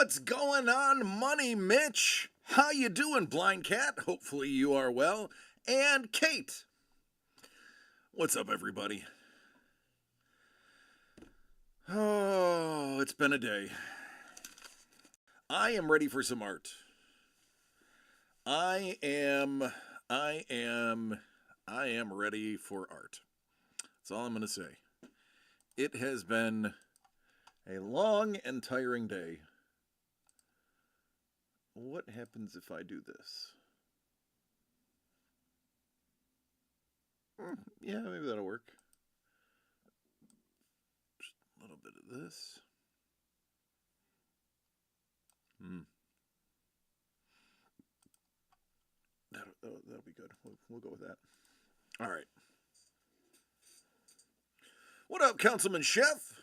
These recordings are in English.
What's going on, Money Mitch? How you doing, Blind Cat? Hopefully you are well. And Kate. What's up, everybody? Oh, it's been a day. I am ready for some art. I am ready for art. That's all I'm going to say. It has been a long and tiring day. What happens if I do this? Yeah, maybe that'll work. Just a little bit of this. That'll be good. We'll go with that. All right. What up, Councilman Chef?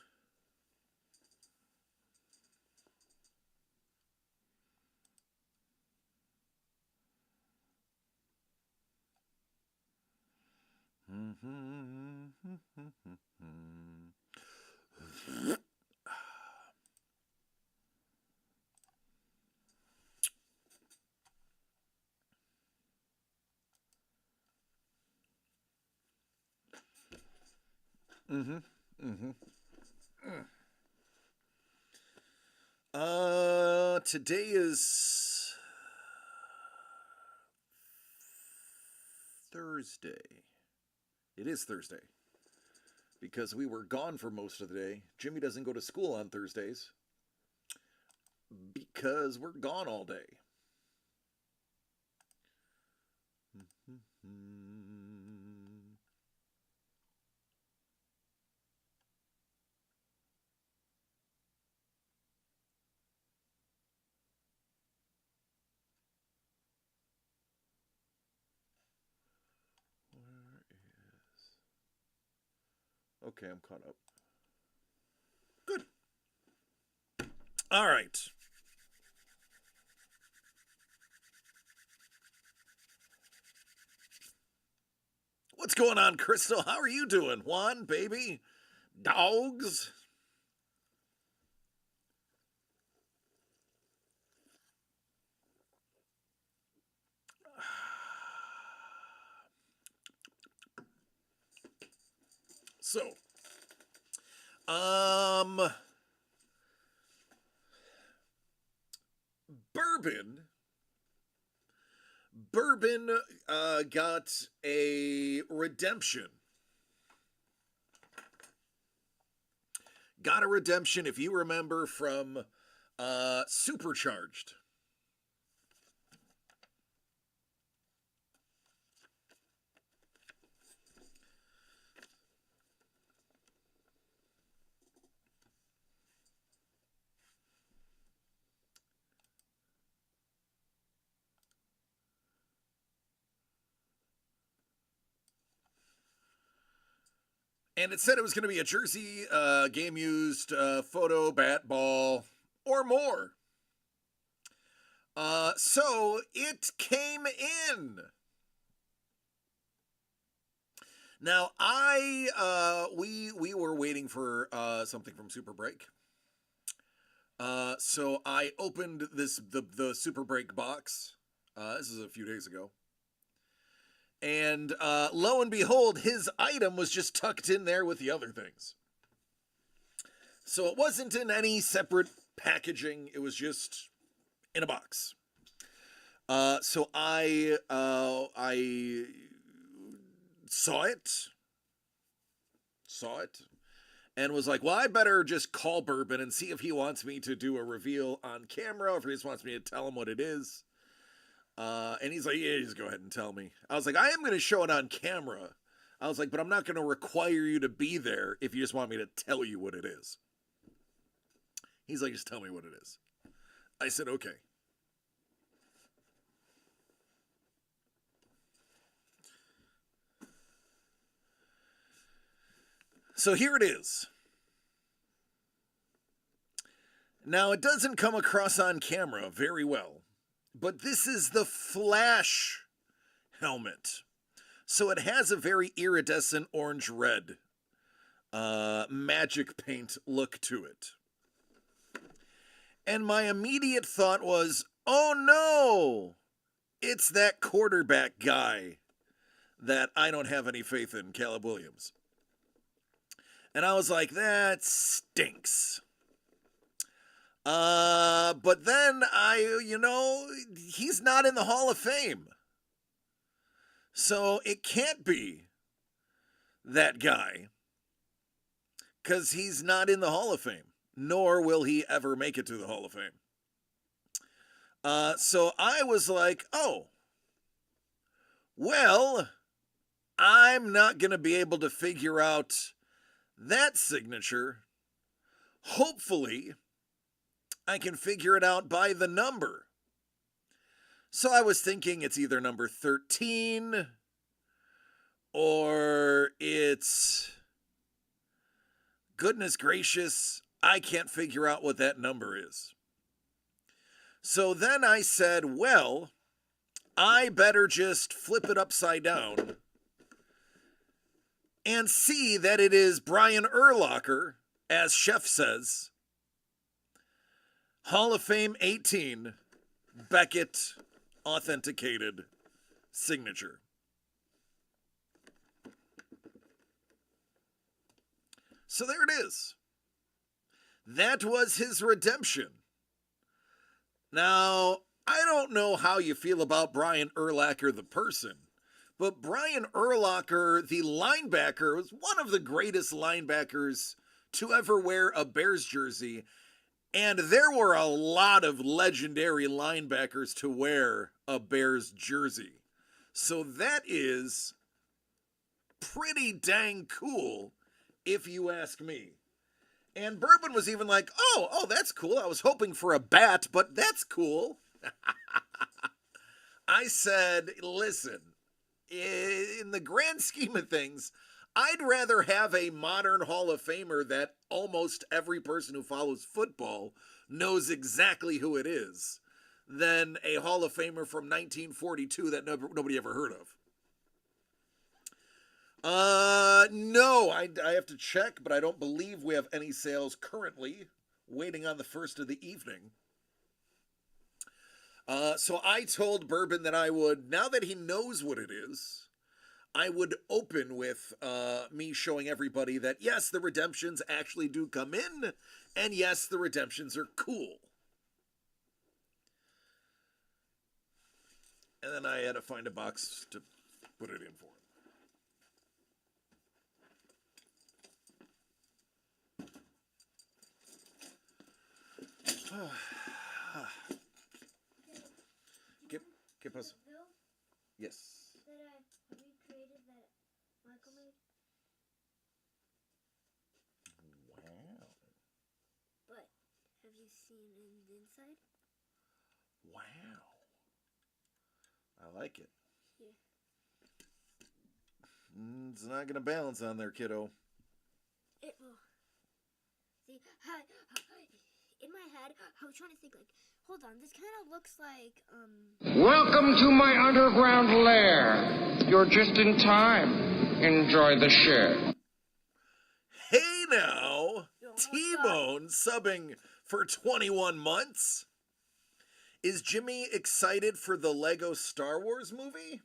Today is Thursday. It is Thursday. Because we were gone for most of the day. Jimmy doesn't go to school on Thursdays. Because we're gone all day. Okay, I'm caught up. Good. All right. What's going on, Crystal? How are you doing? Juan, baby? Dogs? So, Bourbon got a redemption. Got a redemption, if you remember, from Supercharged. And it said it was going to be a jersey, game used, photo, bat, ball, or more. So it came in. Now we were waiting for something from Super Break. So I opened the Super Break box. This is a few days ago. And lo and behold, his item was just tucked in there with the other things. So it wasn't in any separate packaging. It was just in a box. So I saw it, and was like, well, I better just call Bourbon and see if he wants me to do a reveal on camera, or if he just wants me to tell him what it is. And he's like, yeah, just go ahead and tell me. I was like, I am going to show it on camera. I was like, but I'm not going to require you to be there if you just want me to tell you what it is. He's like, just tell me what it is. I said, okay. So here it is. Now, it doesn't come across on camera very well, but this is the Flash helmet. So it has a very iridescent orange-red magic paint look to it. And my immediate thought was, oh no, it's that quarterback guy that I don't have any faith in, Caleb Williams. And I was like, that stinks. But then he's not in the Hall of Fame. So it can't be that guy, because he's not in the Hall of Fame, nor will he ever make it to the Hall of Fame. So I was like, oh, well, I'm not going to be able to figure out that signature. Hopefully, I can figure it out by the number. So I was thinking it's either number 13 or it's, goodness gracious, I can't figure out what that number is. So then I said, well, I better just flip it upside down and see that it is Brian Urlacher, as Chef says, Hall of Fame 18, Beckett authenticated signature. So there it is. That was his redemption. Now, I don't know how you feel about Brian Urlacher the person, but Brian Urlacher, the linebacker, was one of the greatest linebackers to ever wear a Bears jersey. And there were a lot of legendary linebackers to wear a Bears jersey. So that is pretty dang cool, if you ask me. And Bourbon was even like, oh, that's cool. I was hoping for a bat, but that's cool. I said, listen, in the grand scheme of things, I'd rather have a modern Hall of Famer that almost every person who follows football knows exactly who it is than a Hall of Famer from 1942 that nobody ever heard of. No, I have to check, but I don't believe we have any sales currently. Waiting on the first of the evening. So I told Bourbon that I would, now that he knows what it is, I would open with me showing everybody that, yes, the redemptions actually do come in, and yes, the redemptions are cool. And then I had to find a box to put it in for him. ¿Qué pasó? Yes. That I recreated that Michael made. Wow. But have you seen in the inside? Wow. I like it. Yeah. It's not gonna balance on there, kiddo. It will. See, in my head, I was trying to think, like, hold on, this kind of looks like, Welcome to my underground lair. You're just in time. Enjoy the show. Hey now, T-Bone subbing for 21 months. Is Jimmy excited for the Lego Star Wars movie?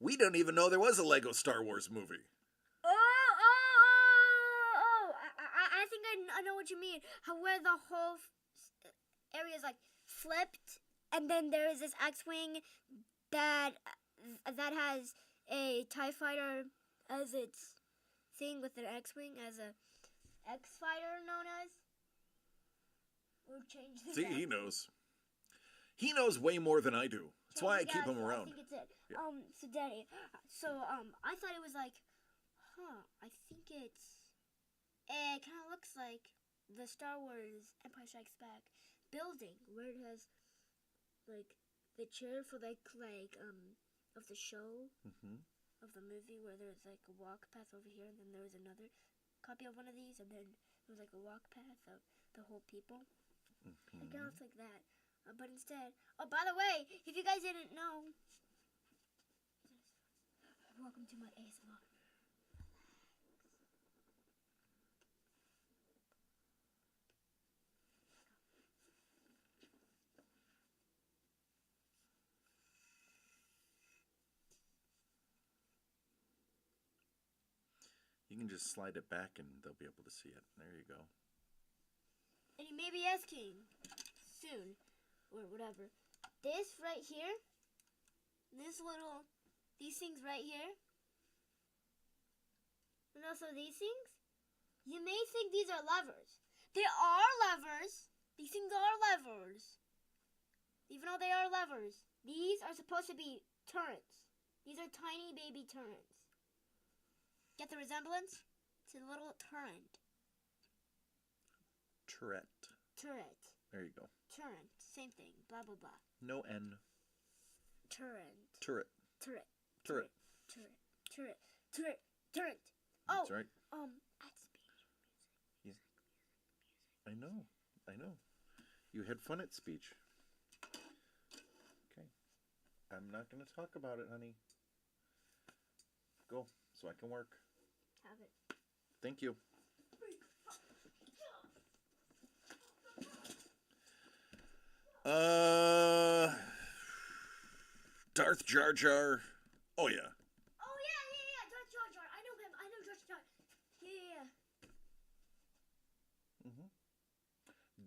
We don't even know there was a Lego Star Wars movie. I think I know what you mean. How where the whole area is like flipped, and then there is this X-wing that has a TIE fighter as its thing with an X-wing as a X-fighter known as. Or change the See, he knows. He knows way more than I do. That's why I keep him around. I think it's it. Yeah. So Daddy, I thought it was like, I think it kind of looks like the Star Wars Empire Strikes Back building where it has like the chair for like of the show of the movie where there's like a walk path over here, and then there was another copy of one of these, and then there was like a walk path of the whole people. It kind of looks like that. But instead, by the way, if you guys didn't know, welcome to my ASMR. You can just slide it back and they'll be able to see it. There you go. And you may be asking soon, or whatever, this right here, these things right here, and also these things, you may think these are levers. They are levers. These things are levers. Even though they are levers, these are supposed to be turrets. These are tiny baby turrets. Get the resemblance? It's a little turret. Turret. Turret. There you go. Turret. Same thing. Blah, blah, blah. No N. Turret. Turret. Turret. Turret. Turret. Turret. Turret. Turret. Oh. That's right. At speech. Yeah. I know. You had fun at speech. Okay. I'm not going to talk about it, honey. Go, so I can work. Have it. Thank you. Darth Jar Jar. Oh, yeah. Oh, yeah. Darth Jar Jar. I know him. I know Darth Jar. Yeah.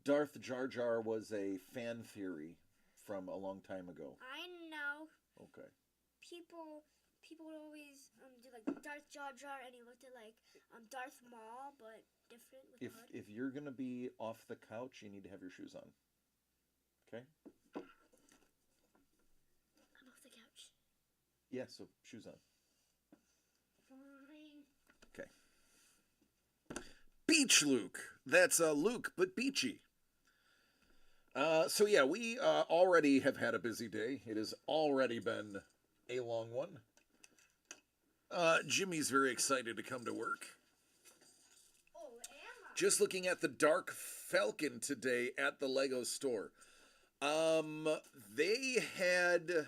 Darth Jar Jar was a fan theory from a long time ago. I know. Okay. People would always do like Darth Jar Jar, and he looked at like Darth Maul, but different with the hood. If you're gonna be off the couch, you need to have your shoes on. Okay. I'm off the couch. Yeah. So shoes on. Fine. Okay. Beach Luke. That's Luke, but beachy. So yeah, we already have had a busy day. It has already been a long one. Jimmy's very excited to come to work. Oh, am I? Just looking at the Dark Falcon today at the Lego store. They had,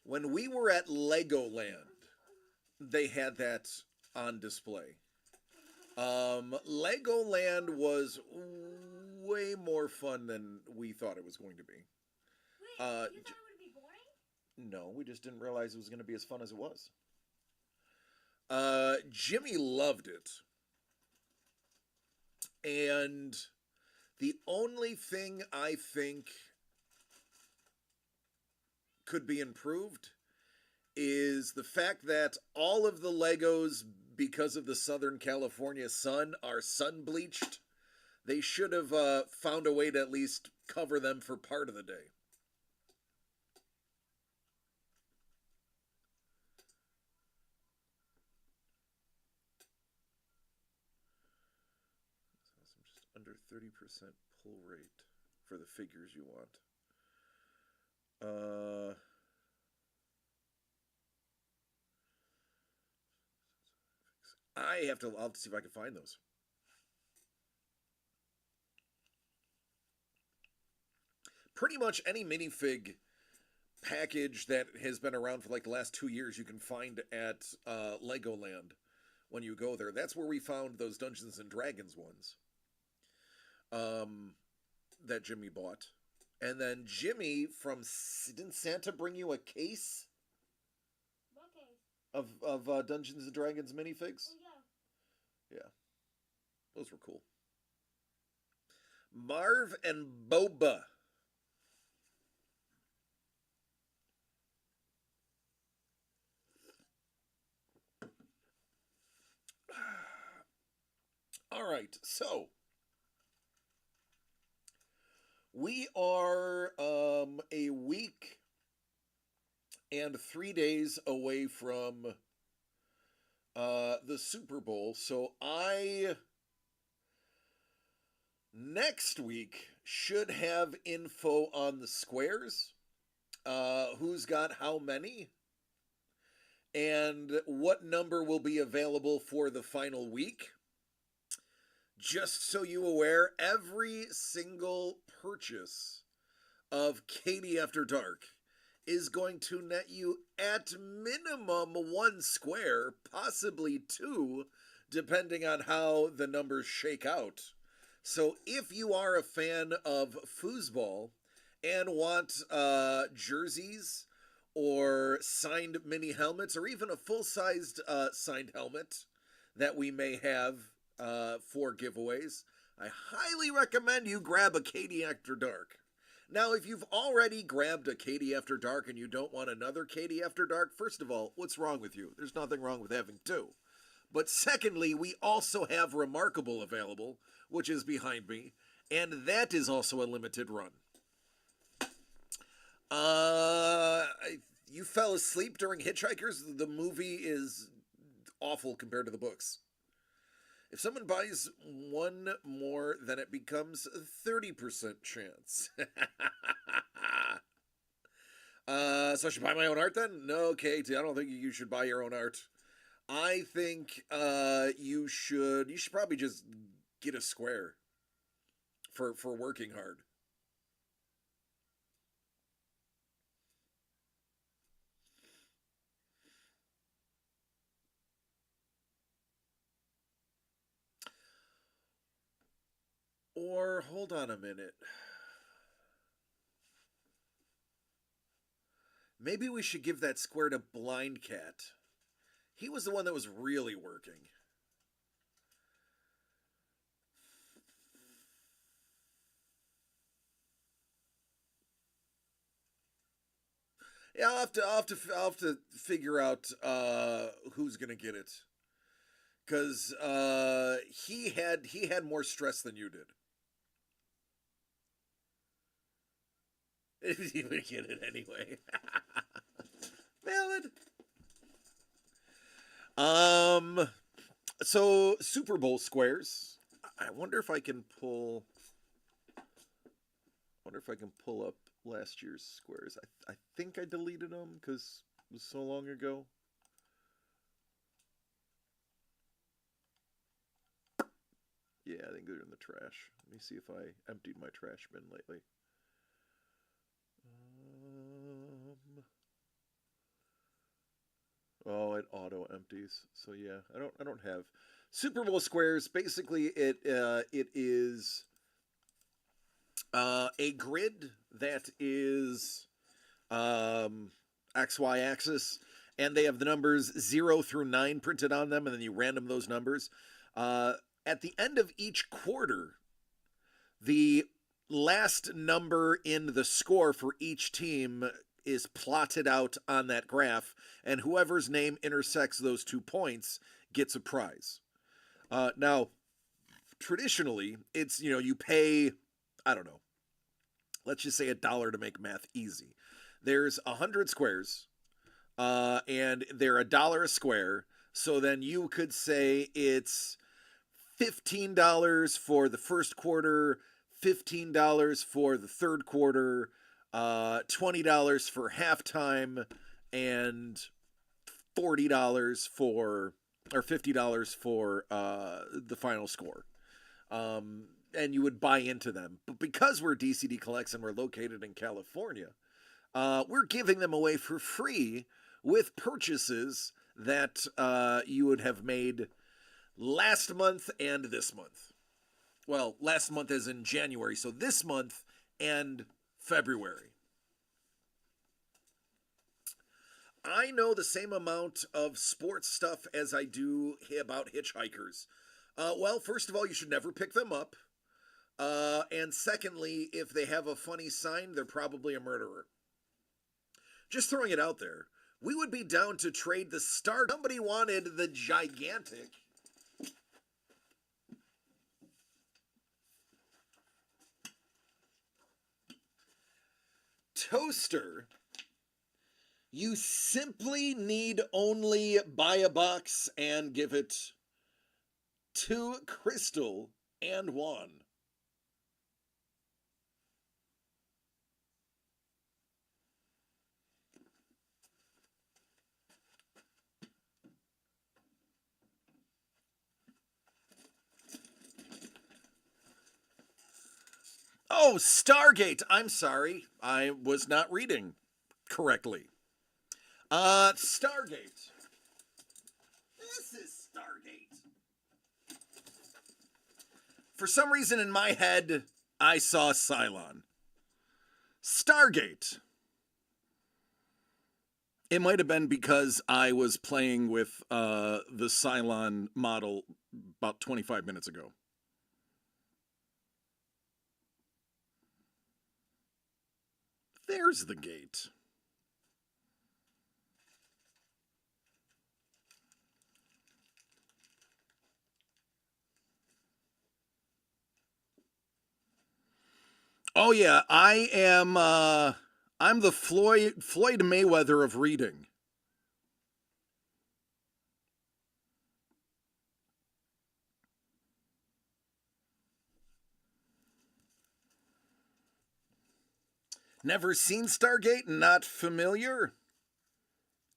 when we were at Legoland, they had that on display. Legoland was way more fun than we thought it was going to be. Wait, you thought it would be boring? No, we just didn't realize it was going to be as fun as it was. Jimmy loved it. And the only thing I think could be improved is the fact that all of the Legos, because of the Southern California sun, are sun bleached. They should have found a way to at least cover them for part of the day. That's awesome. Just under 30% pull rate for the figures you want. I'll have to see if I can find those. Pretty much any minifig package that has been around for like the last 2 years you can find at Legoland when you go there. That's where we found those Dungeons and Dragons ones that Jimmy bought. And then Jimmy didn't Santa bring you a case? What case? Of Dungeons and Dragons minifigs? Oh, yeah. Yeah. Those were cool. Marv and Boba. All right, so we are a week and 3 days away from the Super Bowl. So next week should have info on the squares, who's got how many, and what number will be available for the final week. Just so you aware, every single purchase of Katee After Dark is going to net you at minimum 1 square, possibly 2, depending on how the numbers shake out. So if you are a fan of foosball and want jerseys or signed mini helmets, or even a full-sized signed helmet that we may have for giveaways, I highly recommend you grab a Katee After Dark. Now, if you've already grabbed a Katee After Dark and you don't want another Katee After Dark, first of all, what's wrong with you? There's nothing wrong with having two. But secondly, we also have Remarkable available, which is behind me, and that is also a limited run. You fell asleep during Hitchhikers? The movie is awful compared to the books. If someone buys one more, then it becomes a 30% chance. So I should buy my own art then? No, Kate, I don't think you should buy your own art. I think you should probably just get a square for working hard. Or hold on a minute. Maybe we should give that square to Blind Cat. He was the one that was really working. Yeah, I'll have to figure out who's gonna get it, because he had more stress than you did. If you would get it anyway. Valid. So Super Bowl squares. I wonder if I can pull up last year's squares. I think I deleted them because it was so long ago. Yeah, I think they're in the trash. Let me see if I emptied my trash bin lately. Oh, it auto empties. So yeah, I don't have Super Bowl squares. Basically, it is a grid that is XY axis, and they have the numbers 0 through 9 printed on them, and then you random those numbers. At the end of each quarter, the last number in the score for each team is plotted out on that graph, and whoever's name intersects those 2 points gets a prize. Now, traditionally, it's, you pay, I don't know, let's just say $1 to make math easy. There's 100 squares, and they're $1 a square, so then you could say it's $15 for the first quarter, $15 for the third quarter, $20 for halftime, and $40 for, or $50 for the final score. And you would buy into them. But because we're DCD Collects and we're located in California, we're giving them away for free with purchases that you would have made last month and this month. Well, last month as in January, so this month and February. I know the same amount of sports stuff as I do about hitchhikers. Well, first of all, you should never pick them up. And secondly, if they have a funny sign, they're probably a murderer. Just throwing it out there. We would be down to trade the star. Somebody wanted the gigantic toaster. You simply need only buy a box and give it to Crystal and Juan. Oh, Stargate. I'm sorry. I was not reading correctly. Stargate. This is Stargate. For some reason in my head, I saw Cylon. Stargate. It might have been because I was playing with the Cylon model about 25 minutes ago. There's the gate. Oh yeah, I'm the Floyd Mayweather of reading. Never seen Stargate, not familiar.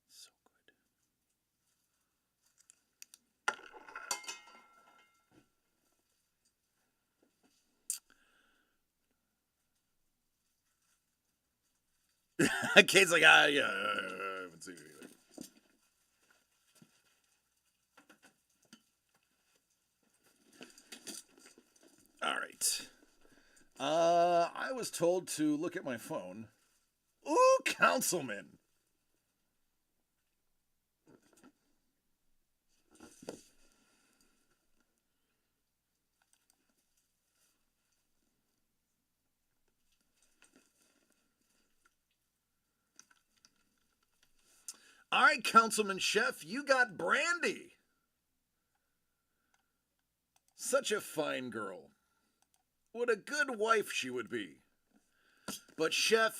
So good. Kate's like, yeah, I haven't seen it either. All right. I was told to look at my phone. Ooh, Councilman. All right, Councilman Chef, you got Brandy. Such a fine girl. What a good wife she would be. But Chef,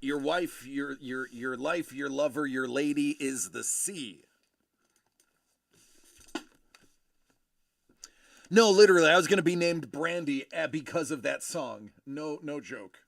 your wife, your life, your lover, your lady is the sea. No, literally, I was going to be named Brandy because of that song. No joke.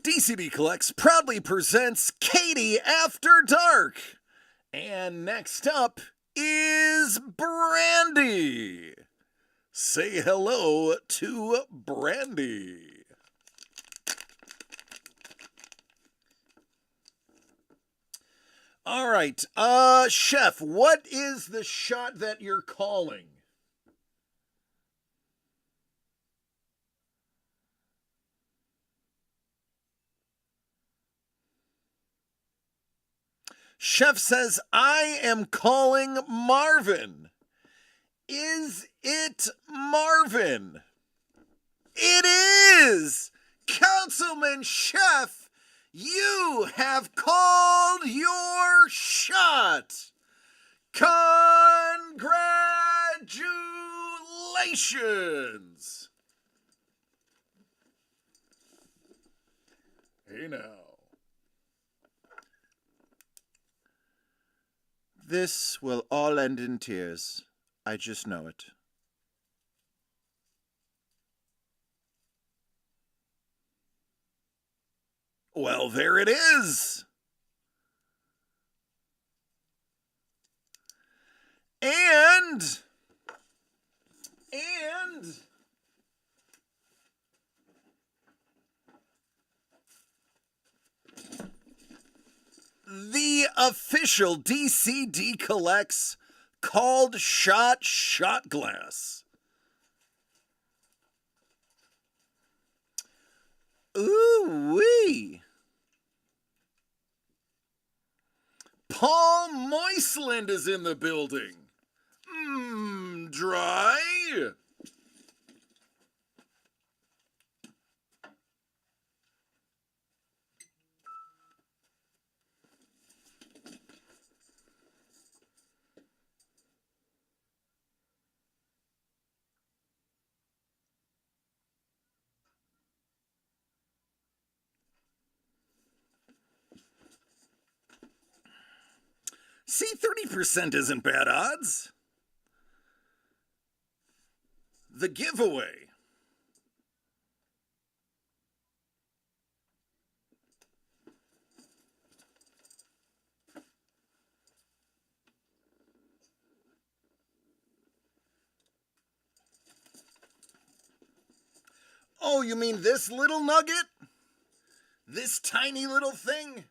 DCB Collects proudly presents Katee After Dark. And next up is Brandy. Say hello to Brandy. All right, Chef, what is the shot that you're calling? Chef says, I am calling Marvin. Is it Marvin? It is! Councilman Chef, you have called your shot! Congratulations! Hey now. This will all end in tears. I just know it. Well, there it is. And the official DCD Collects Called Shot Glass. Ooh-wee. Paul Moisland is in the building. Dry. See, 30% isn't bad odds. The giveaway. Oh, you mean this little nugget? This tiny little thing?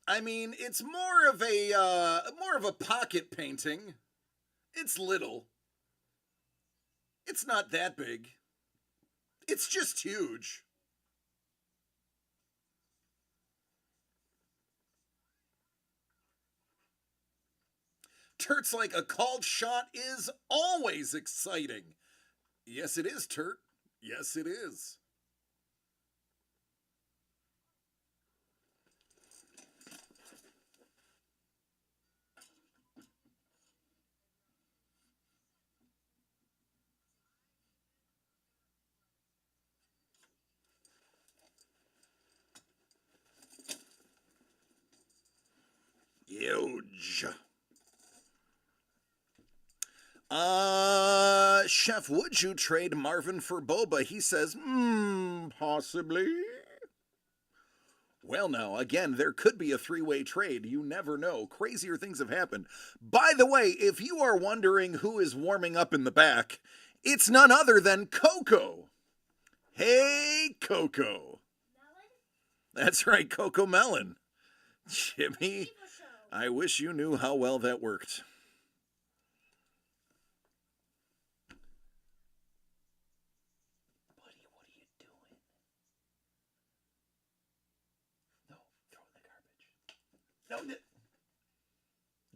I mean, it's more of a pocket painting. It's little. It's not that big. It's just huge. Turt's like a called shot is always exciting. Yes, it is, Turt. Yes, it is. Huge. Chef, would you trade Marvin for Boba? He says, possibly. Well, now, again, there could be a three-way trade. You never know. Crazier things have happened. By the way, if you are wondering who is warming up in the back, it's none other than Coco. Hey, Coco. That's right, Coco Melon. Jimmy, I wish you knew how well that worked. Buddy, what are you doing? No, throw it in the garbage. No,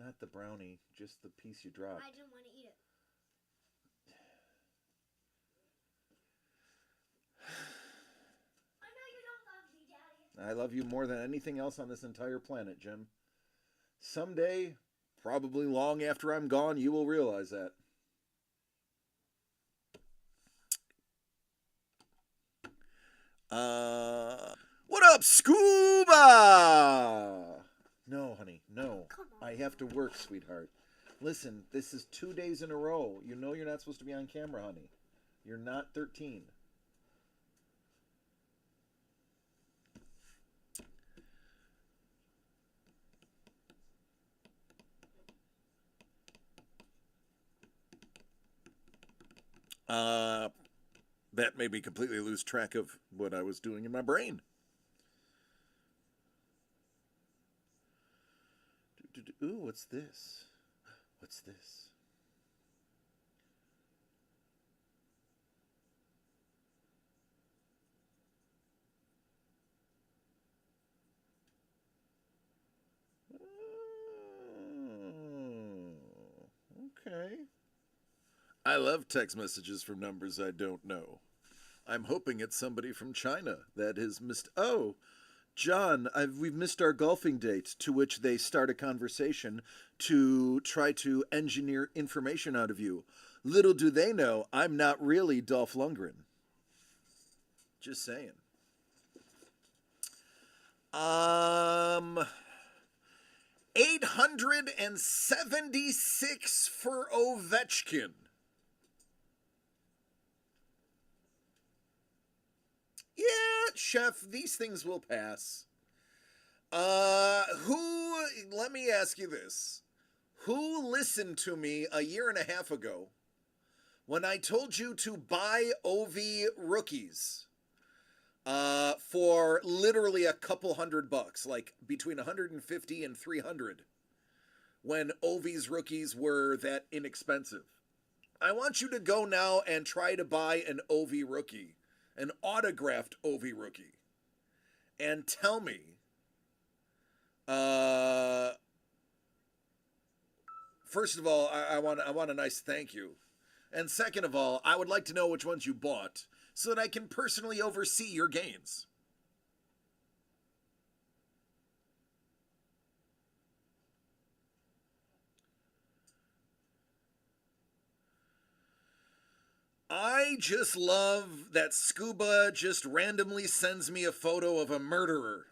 not the brownie, just the piece you dropped. I didn't want to eat it. I know you don't love me, Daddy. I love you more than anything else on this entire planet, Jim. Someday, probably long after I'm gone, you will realize that. What up, Scuba? No, honey, no. Come on. I have to work, sweetheart. Listen, this is 2 days in a row. You know you're not supposed to be on camera, honey. You're not 13. That made me completely lose track of what I was doing in my brain. Ooh, what's this? What's this? Okay. I love text messages from numbers I don't know. I'm hoping it's somebody from China that has missed. Oh, John, we've missed our golfing date, to which they start a conversation to try to engineer information out of you. Little do they know, I'm not really Dolph Lundgren. Just saying. 876 for Ovechkin. Yeah, Chef, these things will pass. Let me ask you this. Who listened to me a year and a half ago when I told you to buy OV rookies for literally a couple $100, like between 150 and 300, when OV's rookies were that inexpensive? I want you to go now and try to buy an OV rookie, an autographed OV rookie, and tell me, first of all, I want a nice thank you, and second of all, I would like to know which ones you bought so that I can personally oversee your gains. I just love that Scuba just randomly sends me a photo of a murderer.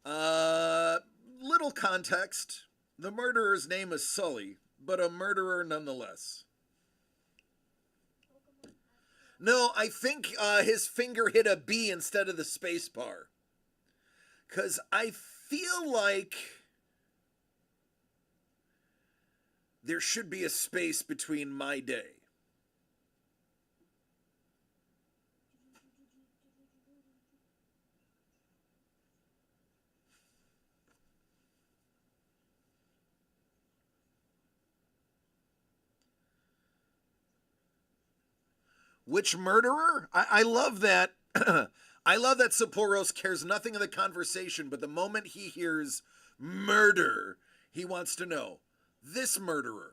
Little context. The murderer's name is Sully, but a murderer nonetheless. No, I think his finger hit a B instead of the space bar. 'Cause I feel like there should be a space between my day. Which murderer? I love that. I love that Sapphoros cares nothing of the conversation, but the moment he hears murder, he wants to know. This murderer.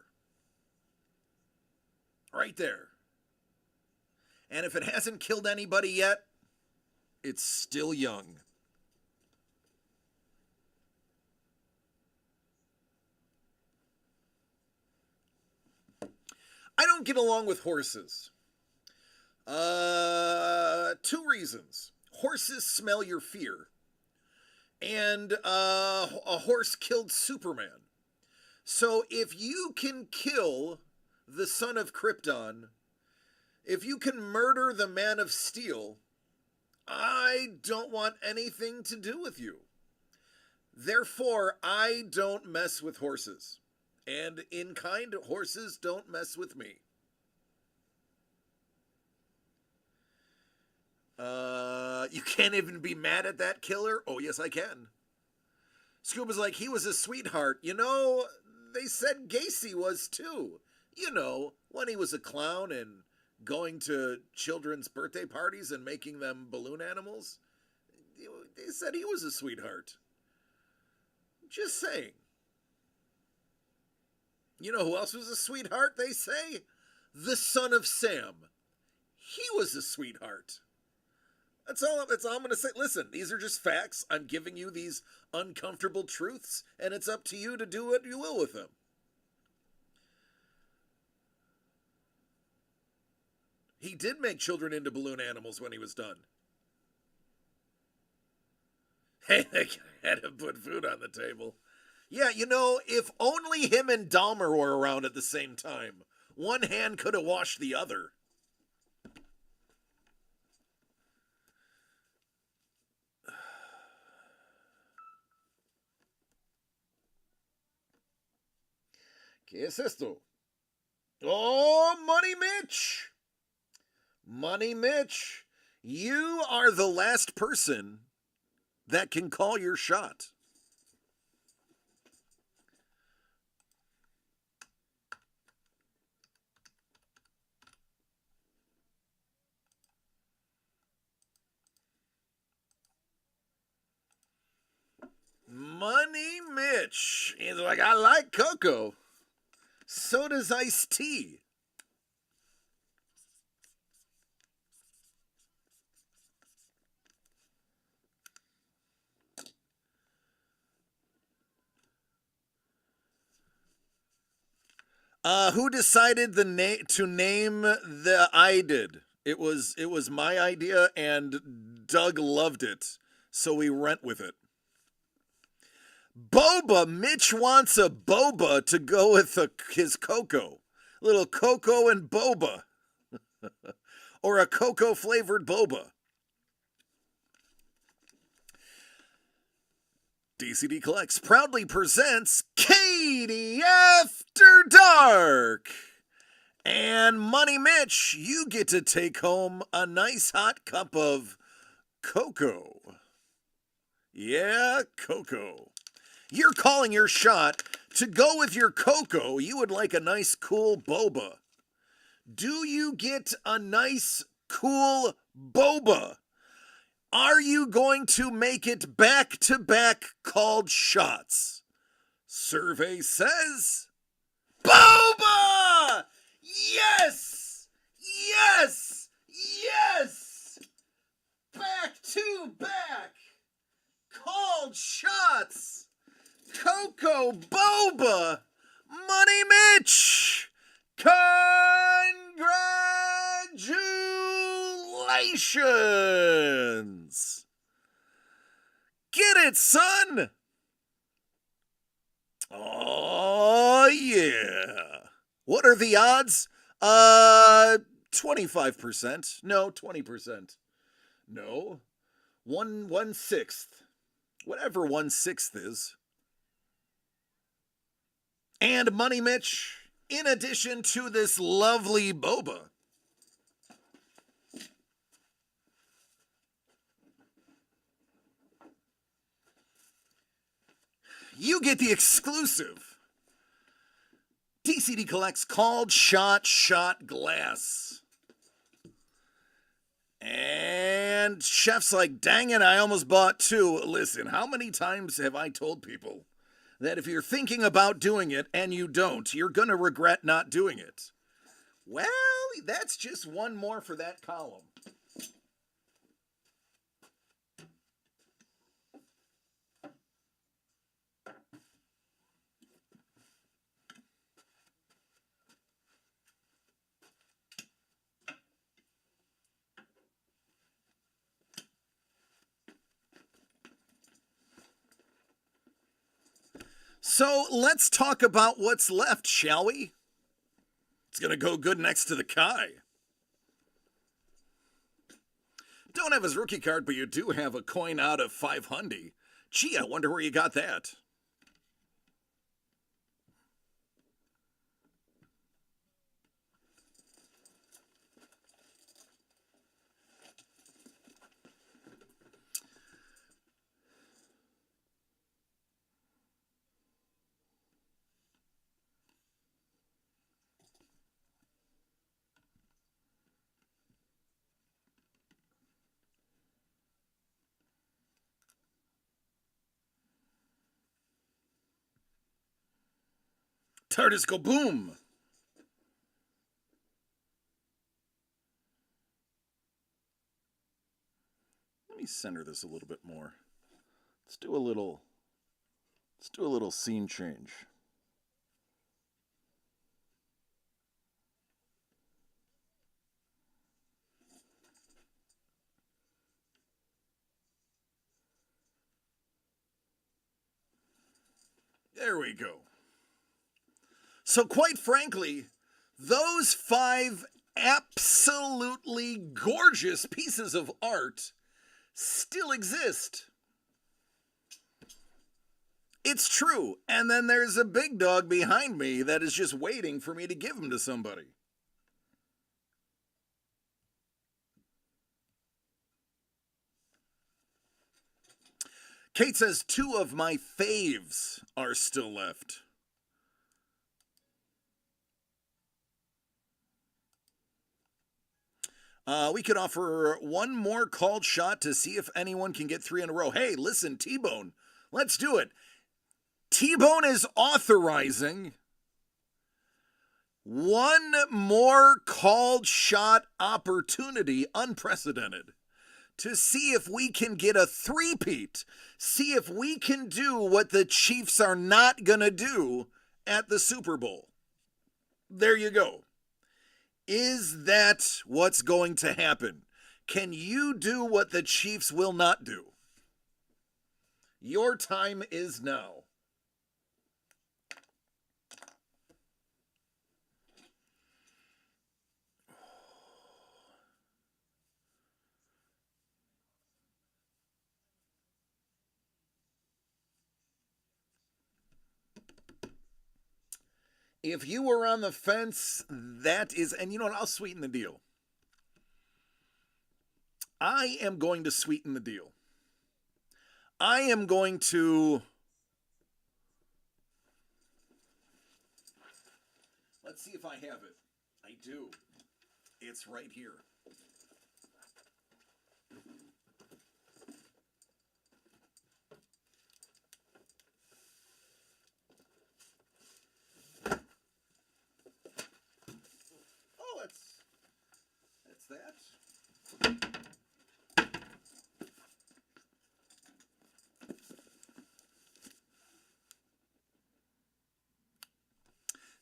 Right there. And if it hasn't killed anybody yet, it's still young. I don't get along with horses. 2 reasons. Horses smell your fear. And a horse killed Superman. So if you can kill the son of Krypton, if you can murder the Man of Steel, I don't want anything to do with you. Therefore, I don't mess with horses. And in kind, horses don't mess with me. You can't even be mad at that killer? Oh, yes, I can. Scuba's like, he was a sweetheart. You know, they said Gacy was too. You know, when he was a clown and going to children's birthday parties and making them balloon animals. They said he was a sweetheart. Just saying. You know who else was a sweetheart, they say? The son of Sam. He was a sweetheart. That's all I'm going to say. Listen, these are just facts. I'm giving you these uncomfortable truths, and it's up to you to do what you will with them. He did make children into balloon animals when he was done. Hey, they had to put food on the table. Yeah, you know, if only him and Dahmer were around at the same time, one hand could have washed the other. ¿Qué es esto? Oh, Money Mitch! Money Mitch, you are the last person that can call your shot. Money Mitch. He's like, I like cocoa. So does iced tea. Who decided to name the I did? It was my idea, and Doug loved it, so we went with it. Boba. Mitch wants a boba to go with his cocoa. Little cocoa and boba. Or a cocoa flavored boba. DCD Collects proudly presents Katee After Dark. And Money Mitch, you get to take home a nice hot cup of cocoa. Yeah, cocoa. You're calling your shot. To go with your cocoa, you would like a nice cool boba. Do you get a nice cool boba? Are you going to make it back-to-back called shots? Survey says, boba! Yes! Yes! Yes! Back-to-back called shots! Cocoa boba! Money Mitch! Congratulations! Get it, son! Oh, yeah. What are the odds? 25%. No, 20%. No. 1/6. Whatever 1/6 is. And Money Mitch, in addition to this lovely boba, you get the exclusive DCD Collects Called Shot glass. And Chef's like, dang it, I almost bought two. Listen, how many times have I told people that if you're thinking about doing it and you don't, you're going to regret not doing it? Well, that's just one more for that column. So let's talk about what's left, shall we? It's going to go good next to the Kai. Don't have his rookie card, but you do have a coin out of 500. Gee, I wonder where you got that. TARDIS go boom. Let me center this a little bit more. Let's do a little scene change. There we go. So quite frankly, those 5 absolutely gorgeous pieces of art still exist. It's true. And then there's a big dog behind me that is just waiting for me to give them to somebody. Kate says 2 of my faves are still left. We could offer one more called shot to see if anyone can get 3 in a row. Hey, listen, T-Bone, let's do it. T-Bone is authorizing one more called shot opportunity, unprecedented, to see if we can get a three-peat. See if we can do what the Chiefs are not going to do at the Super Bowl. There you go. Is that what's going to happen? Can you do what the Chiefs will not do? Your time is now. If you were on the fence, that is, and you know what, I'll sweeten the deal. I am going to sweeten the deal. I am going to, let's see if I have it. I do. It's right here. That's that.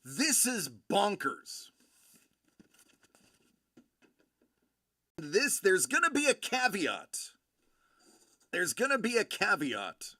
This is bonkers. There's going to be a caveat. There's going to be a caveat.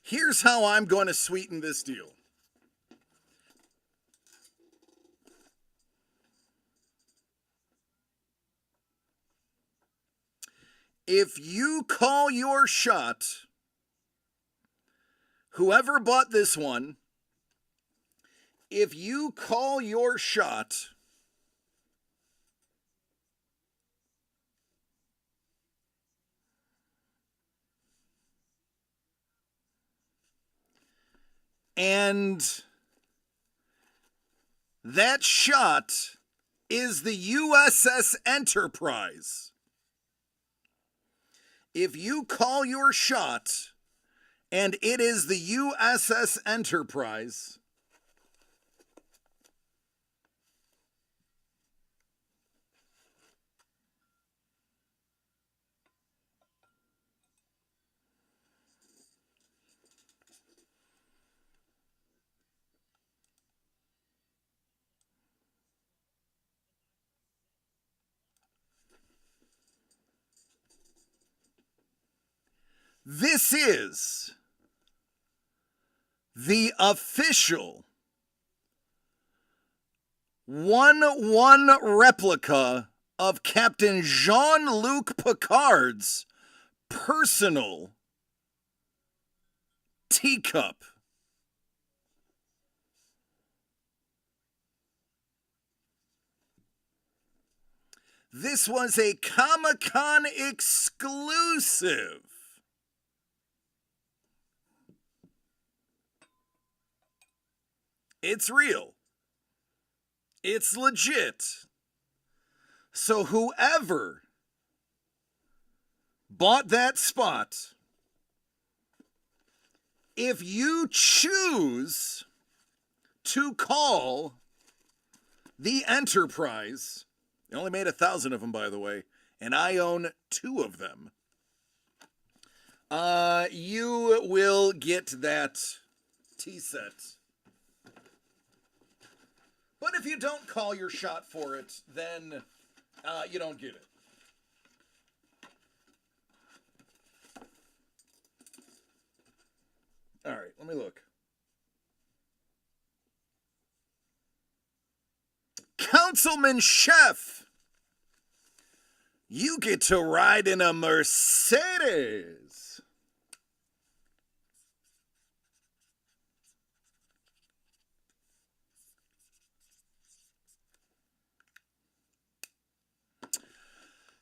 Here's how I'm going to sweeten this deal. If you call your shot, whoever bought this one, if you call your shot, and that shot is the USS Enterprise. If you call your shot and it is the USS Enterprise, this is the official 1-1 replica of Captain Jean-Luc Picard's personal teacup. This was a Comic-Con exclusive. It's real. It's legit. So whoever bought that spot, if you choose to call the Enterprise, they only made 1,000 of them, by the way, and I own 2 of them, you will get that tea set. But if you don't call your shot for it, then you don't get it. All right, let me look. Councilman Chef, you get to ride in a Mercedes.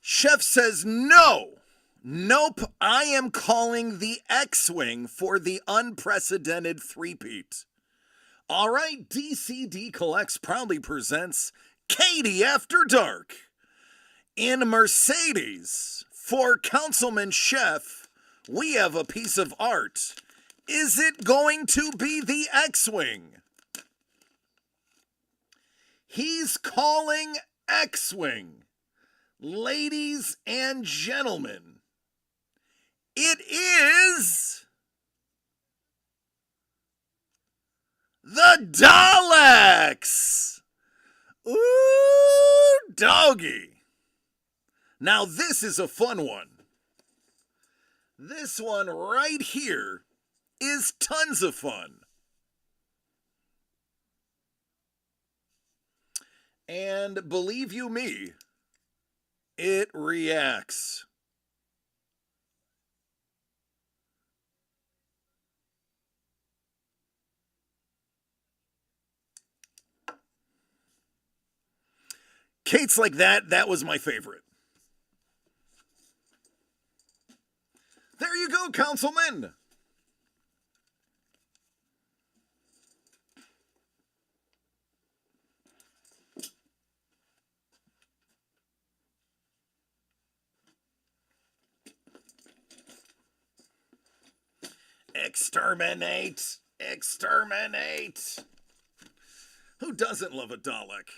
Chef says no. Nope, I am calling the X-Wing for the unprecedented three-peat. All right, DCD Collects proudly presents Katee After Dark. In Mercedes, for Councilman Chef, we have a piece of art. Is it going to be the X-Wing? He's calling X-Wing. Ladies and gentlemen, it is the Daleks! Ooh, doggy. Now this is a fun one. This one right here is tons of fun. And believe you me, it reacts. Kate's like that was my favorite. There you go, Councilman. Exterminate! Exterminate! Who doesn't love a Dalek?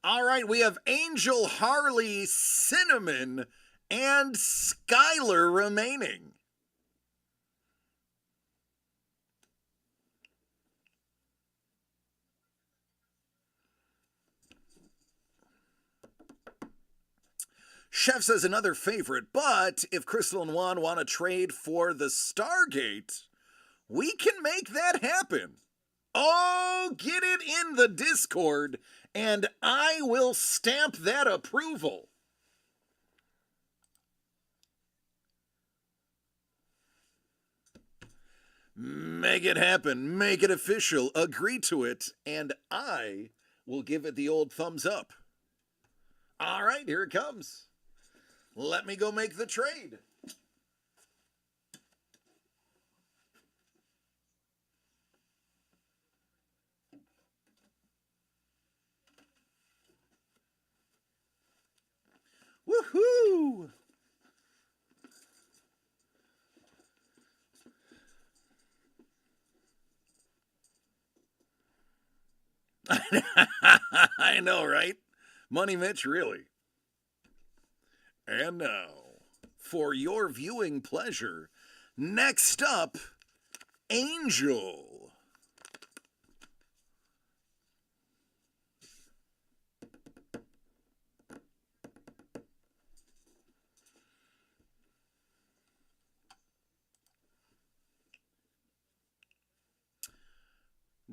All right, we have Angel, Harley, Cinnamon, and Skylar remaining. Chef says another favorite, but if Crystal and Juan want to trade for the Stargate, we can make that happen. Oh, get it in the Discord, and I will stamp that approval. Make it happen. Make it official. Agree to it, and I will give it the old thumbs up. All right, here it comes. Let me go make the trade. Woohoo! I know, right? Money Mitch, really. And now, for your viewing pleasure, next up, Angel.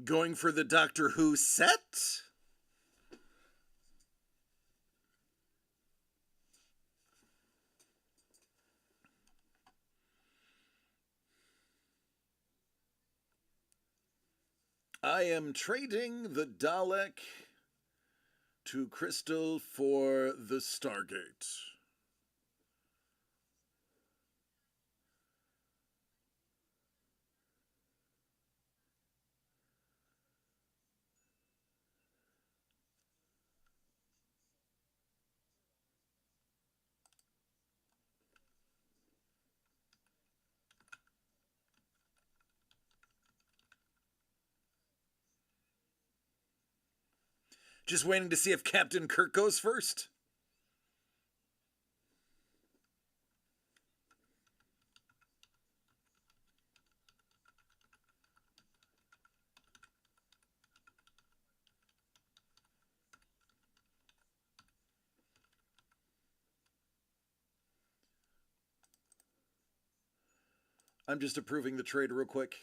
Going for the Doctor Who set? I am trading the Dalek to Crystal for the Stargate. Just waiting to see if Captain Kirk goes first. I'm just approving the trade real quick.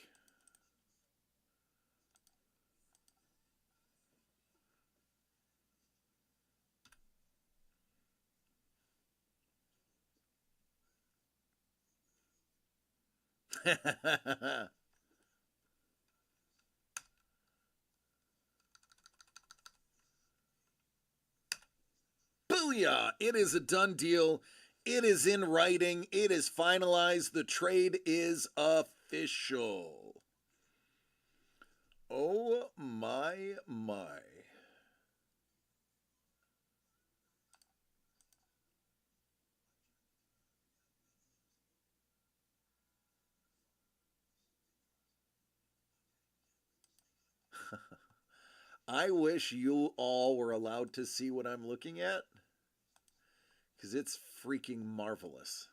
Booyah! It is a done deal. It is in writing. It is finalized. The trade is official. Oh my. I wish you all were allowed to see what I'm looking at, because it's freaking marvelous.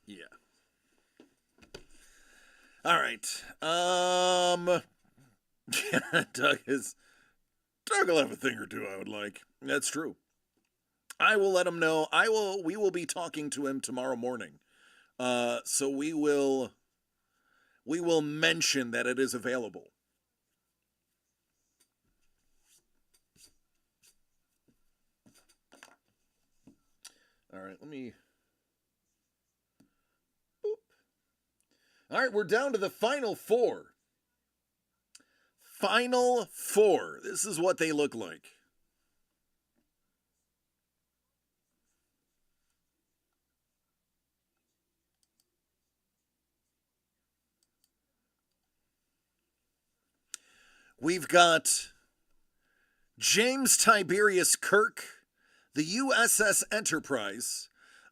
Yeah. All right. Doug will have a thing or two I would like. That's true. I will let him know. We will be talking to him tomorrow morning. So we will mention that it is available. All right, let me boop. All right, we're down to the final four. Final four. This is what they look like. We've got James Tiberius Kirk, the USS Enterprise,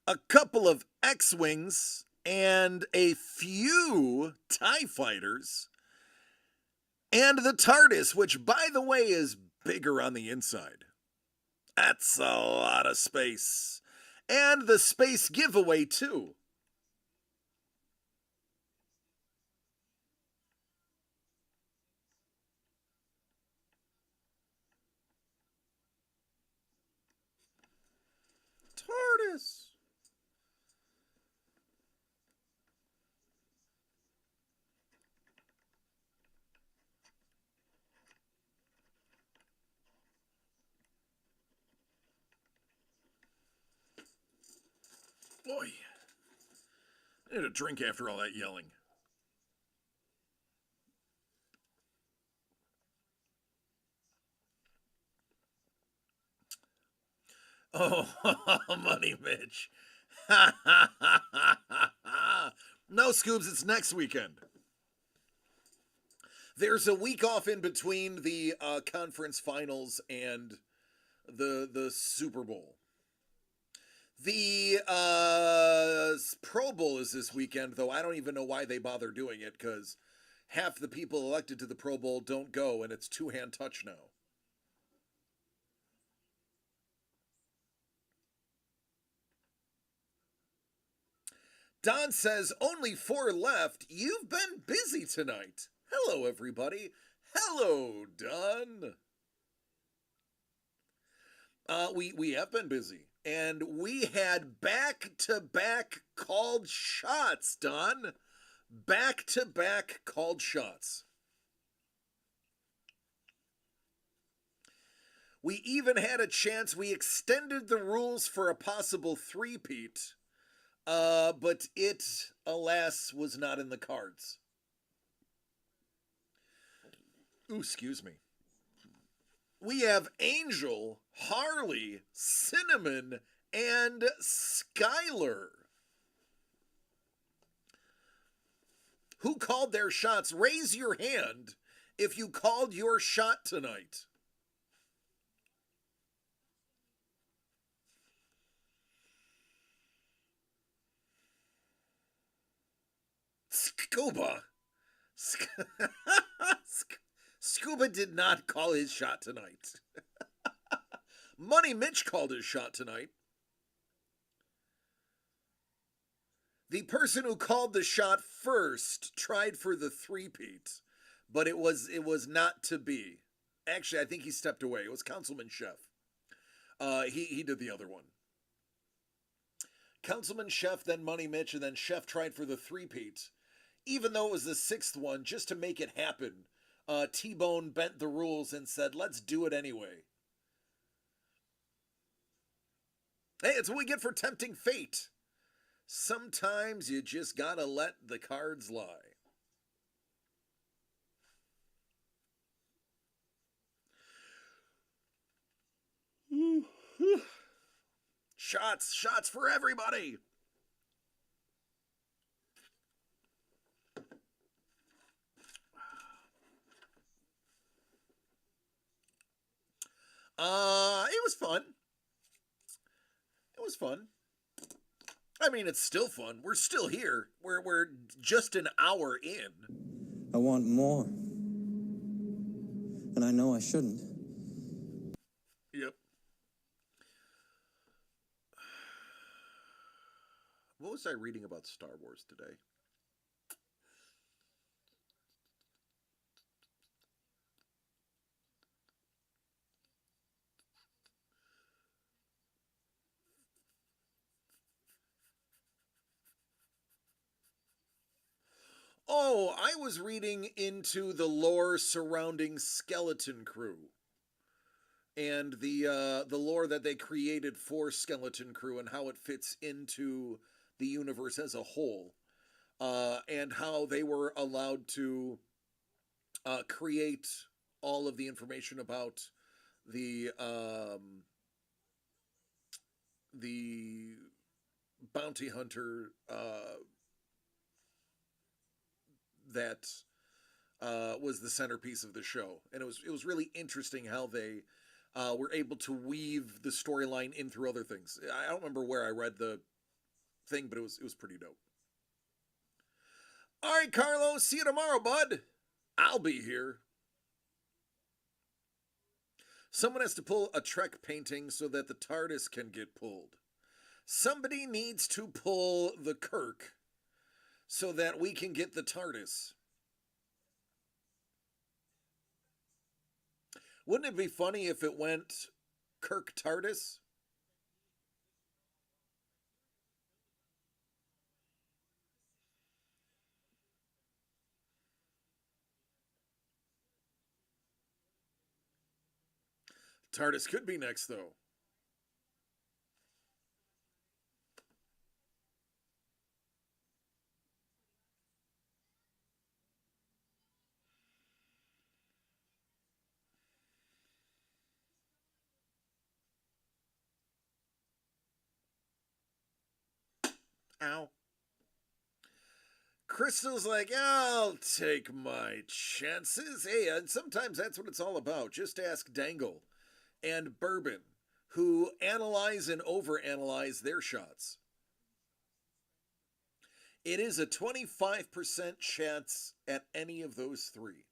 a couple of X-Wings, and a few TIE fighters, and the TARDIS, which, by the way, is bigger on the inside. That's a lot of space. And the space giveaway, too. TARDIS. Boy, I need a drink after all that yelling. Oh, Money Mitch. No, Scoobs, it's next weekend. There's a week off in between the conference finals and the Super Bowl. The Pro Bowl is this weekend, though I don't even know why they bother doing it, because half the people elected to the Pro Bowl don't go, and it's two-hand touch now. Don says, only 4 left. You've been busy tonight. Hello, everybody. Hello, Don. We have been busy. And we had back-to-back called shots, Don. Back-to-back called shots. We even had a chance. We extended the rules for a possible three-peat. But it, alas, was not in the cards. Ooh, excuse me. We have Angel, Harley, Cinnamon, and Skylar. Who called their shots? Raise your hand if you called your shot tonight. Scuba. Scuba did not call his shot tonight. Money Mitch called his shot tonight. The person who called the shot first tried for the three-peat, but it was not to be. Actually, I think he stepped away. It was Councilman Chef. He did the other one. Councilman Chef, then Money Mitch, and then Chef tried for the three-peat. Even though it was the 6th one, just to make it happen, T-Bone bent the rules and said, let's do it anyway. Hey, it's what we get for tempting fate. Sometimes you just gotta let the cards lie. Shots for everybody. It was fun. It was fun. I mean, it's still fun. We're still here. We're just an hour in. I want more. And I know I shouldn't. Yep. What was I reading about Star Wars today? Oh, I was reading into the lore surrounding Skeleton Crew and the lore that they created for Skeleton Crew and how it fits into the universe as a whole, and how they were allowed to create all of the information about the bounty hunter that was the centerpiece of the show, and it was really interesting how they were able to weave the storyline in through other things. I don't remember where I read the thing, but it was pretty dope. All right, Carlos, see you tomorrow, bud. I'll be here. Someone has to pull a Trek painting so that the TARDIS can get pulled. Somebody needs to pull the Kirk so that we can get the TARDIS. Wouldn't it be funny if it went Kirk TARDIS? TARDIS could be next, though. Ow. Crystal's like, I'll take my chances. Hey, and sometimes that's what it's all about. Just ask Dangle and Bourbon, who analyze and overanalyze their shots. It is a 25% chance at any of those three.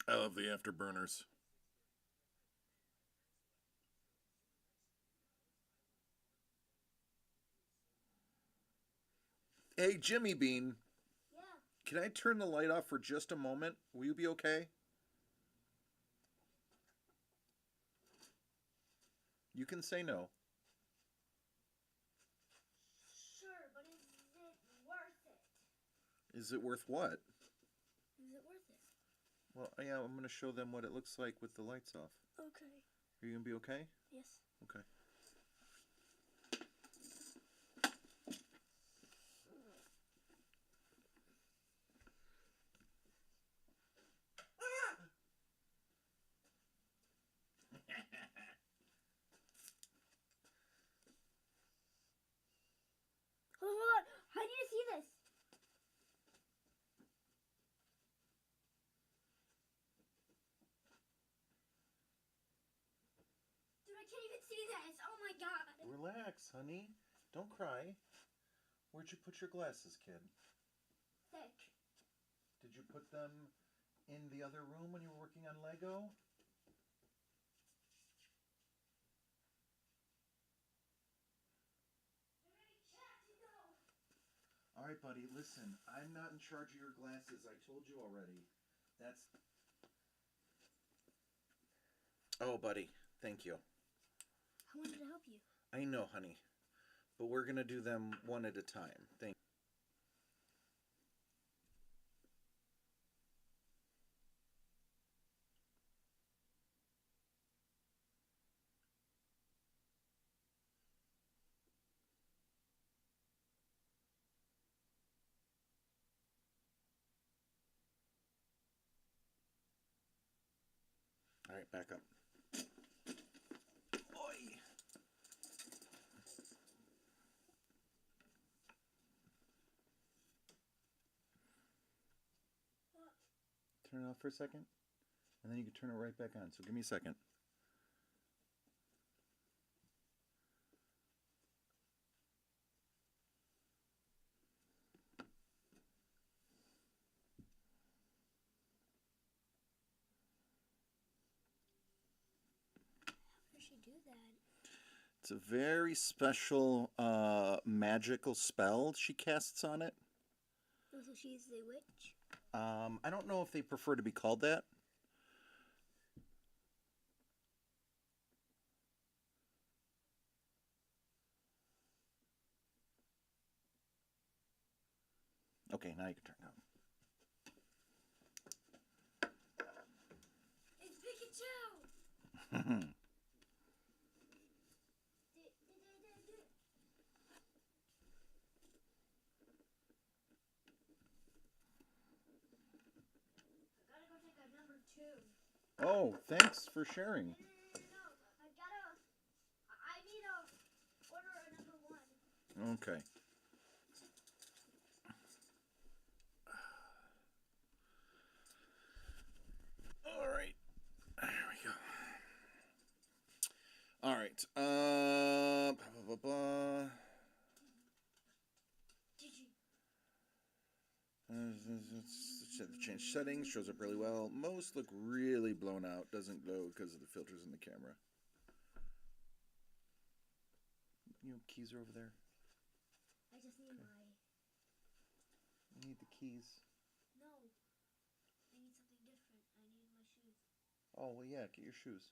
I love the afterburners. Hey, Jimmy Bean, Yeah. can I turn the light off for just a moment? Will you be okay? You can say no. Sure, but is it worth it? Is it worth what? Is it worth it? Well, yeah, I'm going to show them what it looks like with the lights off. Okay. Are you going to be okay? Yes. Okay. Hold on. I need to see this. Dude, I can't even see this. Oh my god. Relax, honey. Don't cry. Where'd you put your glasses, kid? Thick. Did you put them in the other room when you were working on Lego? All right, buddy, listen. I'm not in charge of your glasses. I told you already. That's... Oh, buddy, thank you. I wanted to help you. I know, honey. But we're going to do them one at a time. Thank All right, back up. Oi. Turn it off for a second, and then you can turn it right back on. So give me a second. How does she do that? It's a very special magical spell she casts on it. Oh, so she's the witch? I don't know if they prefer to be called that. Okay, now you can turn it It's Pikachu! on. I gotta go take a number 2. Oh, thanks for sharing. No. I need to order a number one. Okay. All right. There we go. All right. Blah, blah, blah. Did you? Change settings, shows up really well. Most look really blown out. Doesn't glow because of the filters in the camera. Keys are over there. I just need my. You need the keys. No. I need something different. I need my shoes. Oh, well, yeah, get your shoes.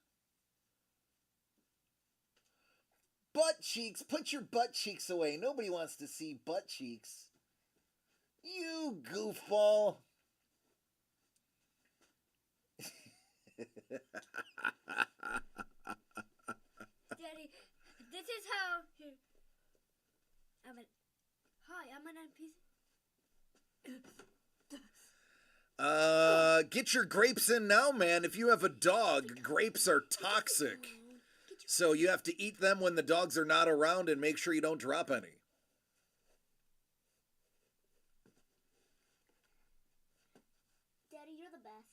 Butt cheeks! Put your butt cheeks away. Nobody wants to see butt cheeks. You goofball. Daddy, this is how. Here. I'm an NPC. Get your grapes in now, man. If you have a dog, grapes are toxic. So you have to eat them when the dogs are not around and make sure you don't drop any. Daddy, you're the best.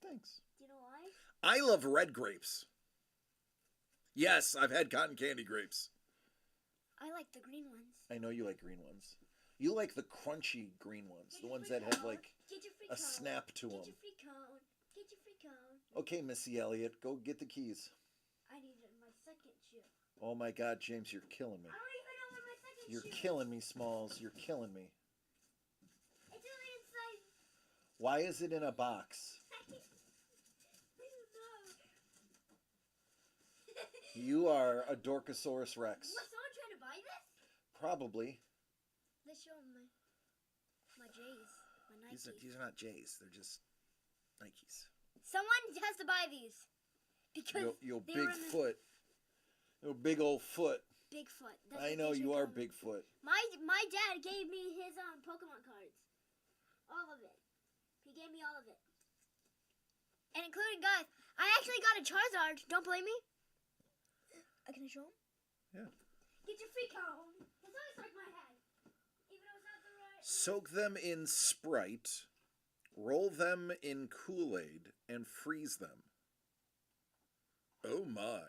Thanks. Do you know why? I love red grapes. Yes, I've had cotton candy grapes. I like the green ones. I know you like green ones. You like the crunchy green ones, the ones that have like a snap to them. Get your free cone. Get your free cone. Okay, Missy Elliott, go get the keys. I need my second shoe. Oh my God, James, you're killing me. I don't even know where my second You're shoe killing me, Smalls. You're killing me. It's only inside. Why is it in a box? I don't know. You are a Dorkosaurus Rex. Was someone trying to buy this? Probably. Let's show them my J's. My Nikes. These are not J's. They're just Nikes. Someone has to buy these. Because Your they big were in the- foot. Your big old foot. Bigfoot. That's I what know they you should are call me. Bigfoot. My dad gave me his Pokemon cards. All of it. He gave me all of it. And including, guys, I actually got a Charizard. Don't blame me. Can I show him? Yeah. Get your free cone. It's always like my head. Even though it's not the right. Soak them in Sprite, roll them in Kool-Aid, and freeze them. Oh my.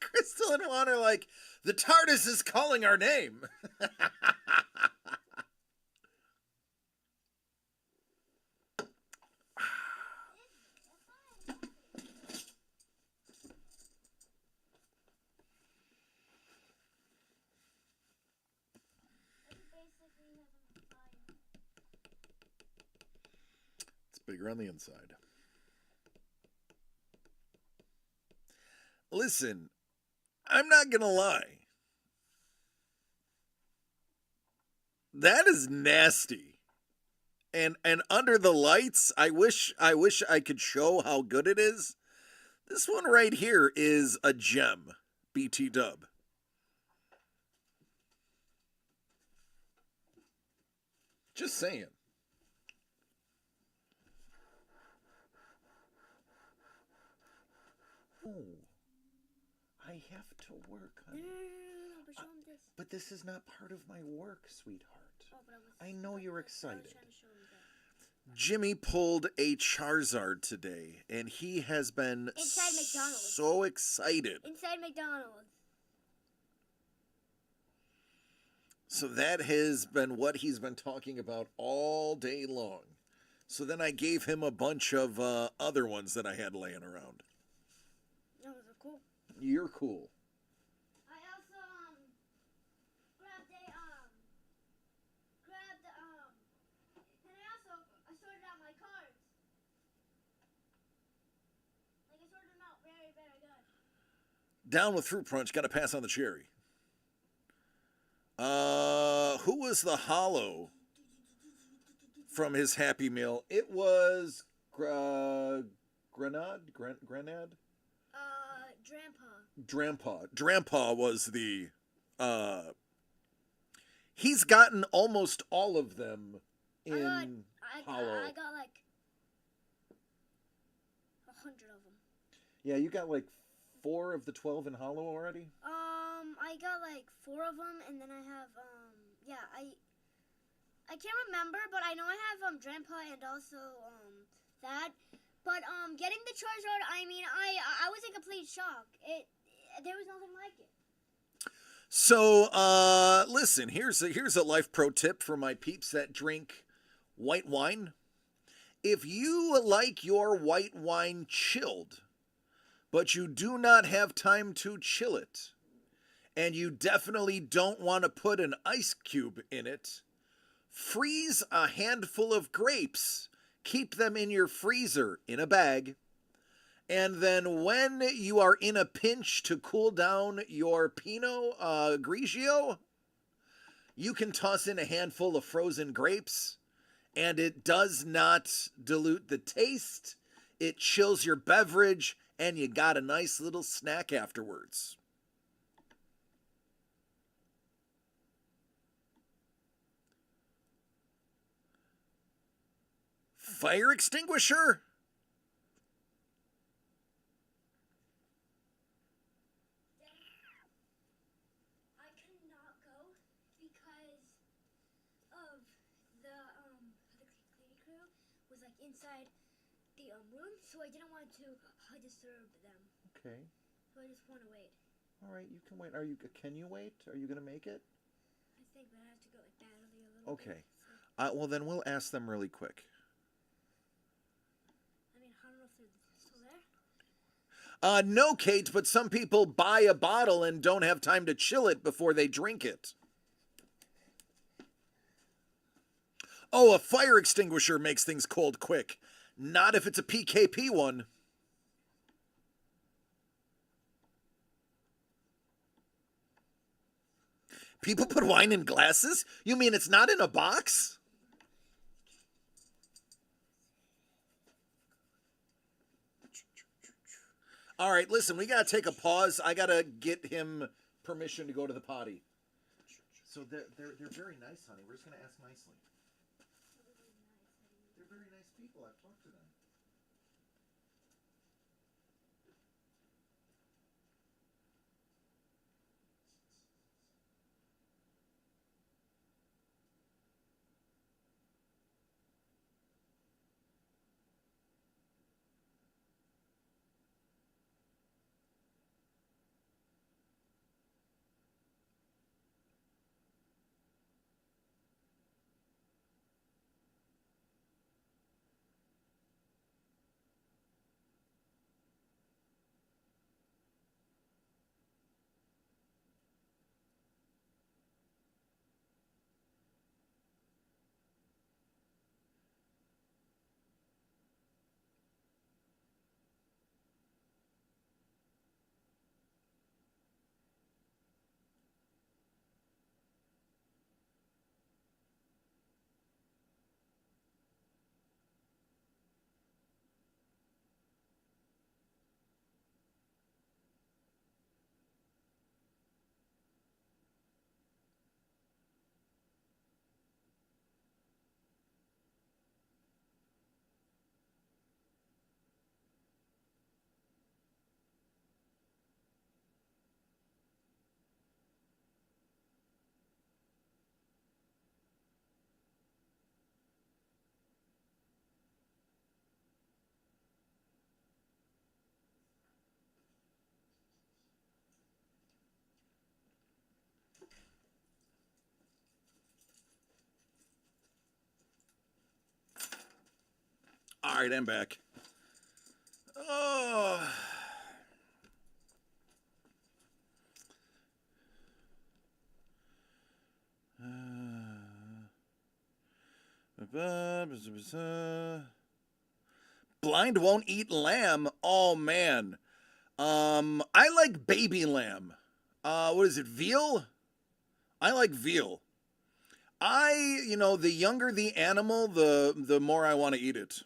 Crystal and Juan are like, the TARDIS is calling our name. It's bigger on the inside. Listen, I'm not gonna lie. That is nasty. And under the lights, I wish I could show how good it is. This one right here is a gem. BT dub. Just saying. Oh. I have to work, honey. No, but show him this. But this is not part of my work, sweetheart. Oh, but I know you're I was excited. trying to show him that. Jimmy pulled a Charizard today, and he has been Inside McDonald's. so excited. Inside McDonald's. So that has been what he's been talking about all day long. So then I gave him a bunch of other ones that I had laying around. No, those are cool. You're cool. I also grabbed and I sorted out my cards. Like I sorted them out very, very good. Down with Fruit Punch. Got to pass on the cherry. Who was the hollow from his Happy Meal? It was Grenade. Drampa. Drampa was the He's gotten almost all of them in Hollow. I got like 100 of them. Yeah, you got like 4 of the 12 in Hollow already? I got like 4 of them, and then I have, yeah, I can't remember, but I know I have, Grandpa and also, that. But, getting the Charizard, I mean, I was in complete shock. There was nothing like it. So, listen, here's a life pro tip for my peeps that drink white wine. If you like your white wine chilled, but you do not have time to chill it, and you definitely don't want to put an ice cube in it, freeze a handful of grapes. Keep them in your freezer in a bag. And then when you are in a pinch to cool down your Pinot Grigio, you can toss in a handful of frozen grapes, and it does not dilute the taste. It chills your beverage, and you got a nice little snack afterwards. Fire extinguisher? I could not go because of the cleaning crew was like inside the room, so I didn't want to disturb them. Okay. So I just want to wait. All right, you can wait. Can you wait? Are you going to make it? I think, but I have to go like badly a little Okay. bit. So, Well, then we'll ask them really quick. I mean, I don't know if they're still there. No, Kate, but some people buy a bottle and don't have time to chill it before they drink it. Oh, a fire extinguisher makes things cold quick. Not if it's a PKP one. People put wine in glasses? You mean it's not in a box? All right, listen, we got to take a pause. I got to get him permission to go to the potty. So they're very nice, honey. We're just going to ask nicely. They're very nice people. I've talked to them. All right, I'm back. Oh. Blind won't eat lamb. Oh man. I like baby lamb. What is it? Veal? I like veal. The younger the animal, the more I want to eat it.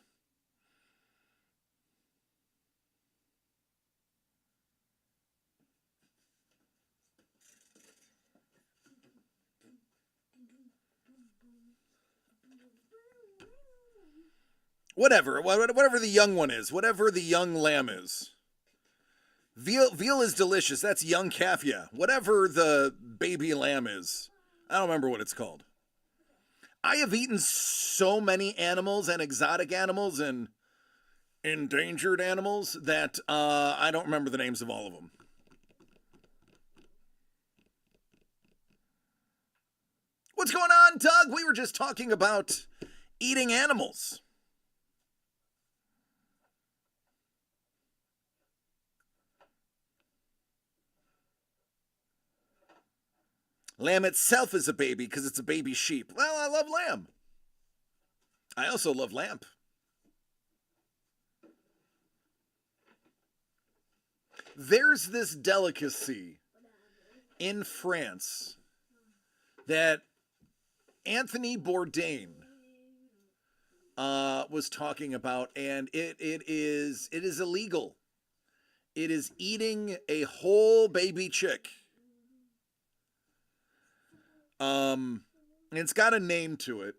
whatever the young one is, whatever the young lamb is. Veal is delicious. That's young calf, yeah. Whatever the baby lamb is. I don't remember what it's called. I have eaten so many animals and exotic animals and endangered animals that I don't remember the names of all of them. What's going on, Doug? We were just talking about eating animals. Lamb itself is a baby because it's a baby sheep. Well, I love lamb. I also love lamb. There's this delicacy in France that Anthony Bourdain was talking about, and it is illegal. It is eating a whole baby chick. It's got a name to it.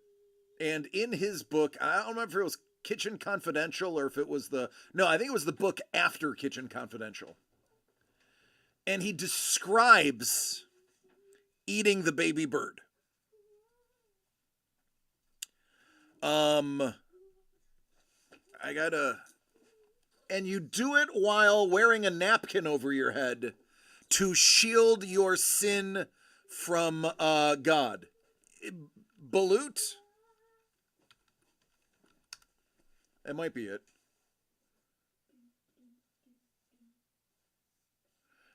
And in his book, I don't remember if it was Kitchen Confidential or if it was I think it was the book after Kitchen Confidential. And he describes eating the baby bird. And you do it while wearing a napkin over your head to shield your sin from God. Balut? That might be it.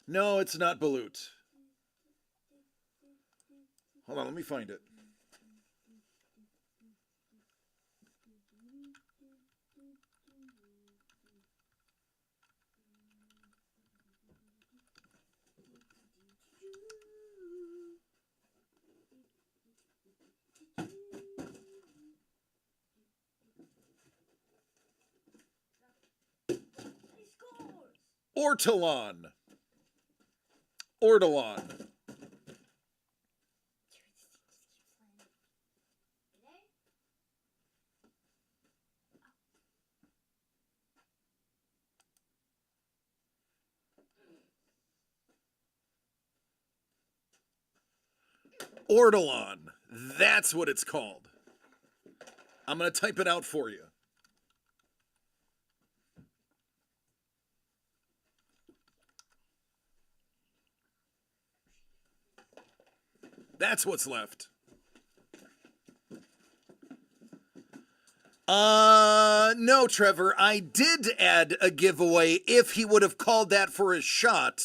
No, it's not balut. Hold on, let me find it. Ortolan. Ortolan. Ortolan. That's what it's called. I'm going to type it out for you. That's what's left. No, Trevor, I did add a giveaway if he would have called that for his shot,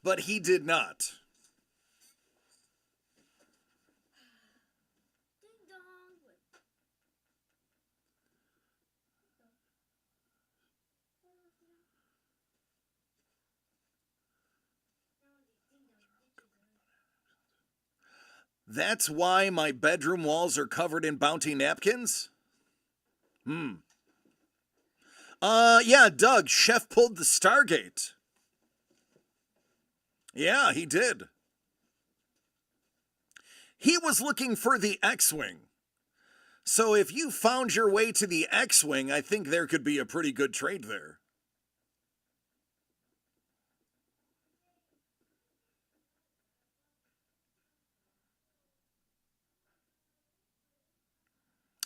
but he did not. That's why my bedroom walls are covered in Bounty napkins? Yeah, Doug, Chef pulled the Stargate. Yeah, he did. He was looking for the X-Wing. So if you found your way to the X-Wing, I think there could be a pretty good trade there.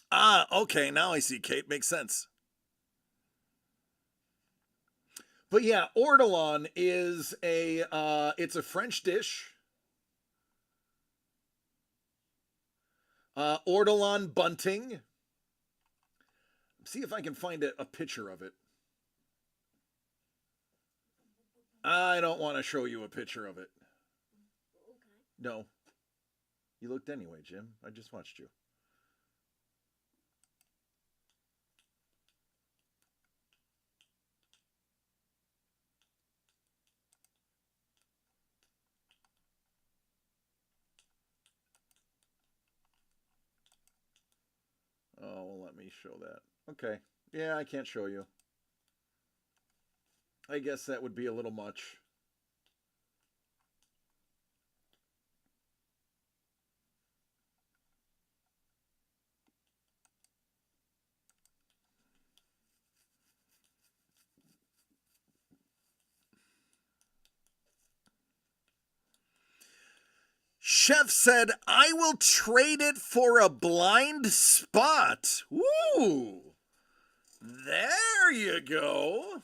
Ah, okay, now I see, Kate. Makes sense. But yeah, ortolan is it's a French dish. Ortolan bunting. See if I can find a picture of it. I don't want to show you a picture of it. No. You looked anyway, Jim. I just watched you. Oh, well, let me show that. Okay. Yeah, I can't show you. I guess that would be a little much. Chef said, I will trade it for a blind spot. Woo! There you go.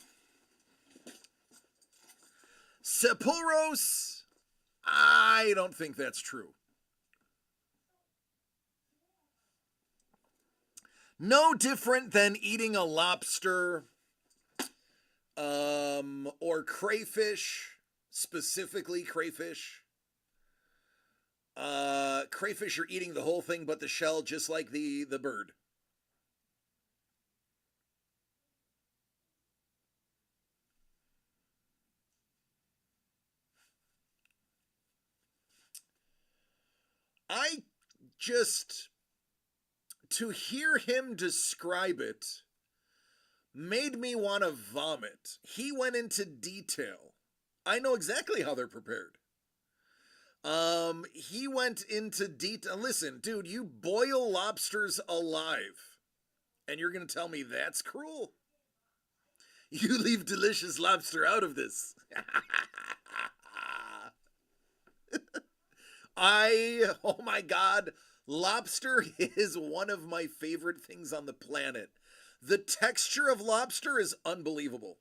Sepuros, I don't think that's true. No different than eating a lobster or crayfish, specifically crayfish. Crayfish are eating the whole thing but the shell, just like the bird. I just, to hear him describe it made me want to vomit. He went into detail. I know exactly how they're prepared. He went into detail. Listen, dude, you boil lobsters alive, and you're gonna tell me that's cruel? You leave delicious lobster out of this. Oh my God, lobster is one of my favorite things on the planet. The texture of lobster is unbelievable.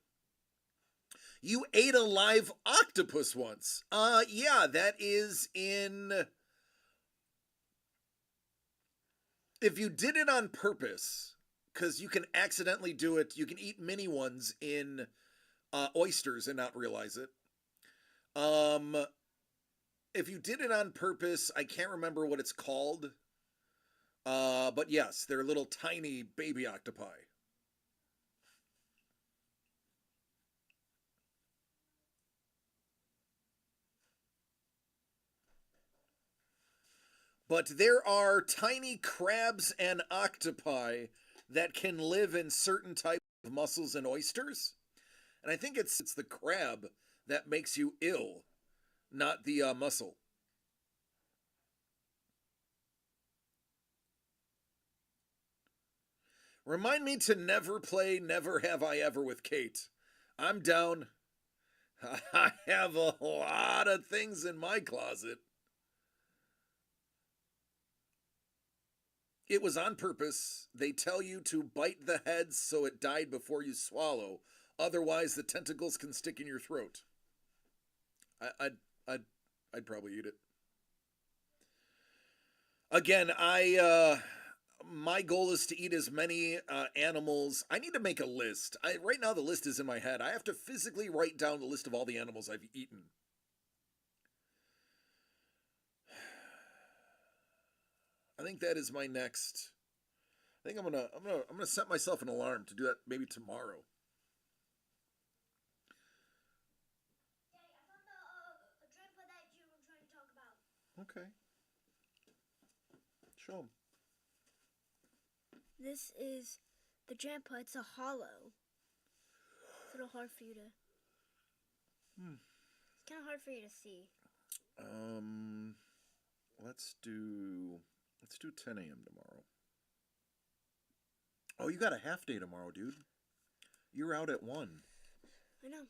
You ate a live octopus once. Yeah, that is in... If you did it on purpose, because you can accidentally do it, you can eat mini ones in oysters and not realize it. If you did it on purpose, I can't remember what it's called. But yes, they're little tiny baby octopi. But there are tiny crabs and octopi that can live in certain types of mussels and oysters. And I think it's the crab that makes you ill, not the mussel. Remind me to never play Never Have I Ever with Kate. I'm down. I have a lot of things in my closet. It was on purpose. They tell you to bite the heads so it died before you swallow. Otherwise, the tentacles can stick in your throat. I'd probably eat it. Again, my goal is to eat as many animals. I need to make a list. Right now the list is in my head. I have to physically write down the list of all the animals I've eaten. I think that is my next. I think I'm gonna set myself an alarm to do that maybe tomorrow. Okay. Show 'em. This is the Drampa. It's a hollow. It's a little hard for you to... It's kind of hard for you to see. Let's do 10 a.m. tomorrow. Oh, you got a half day tomorrow, dude. You're out at 1. I know.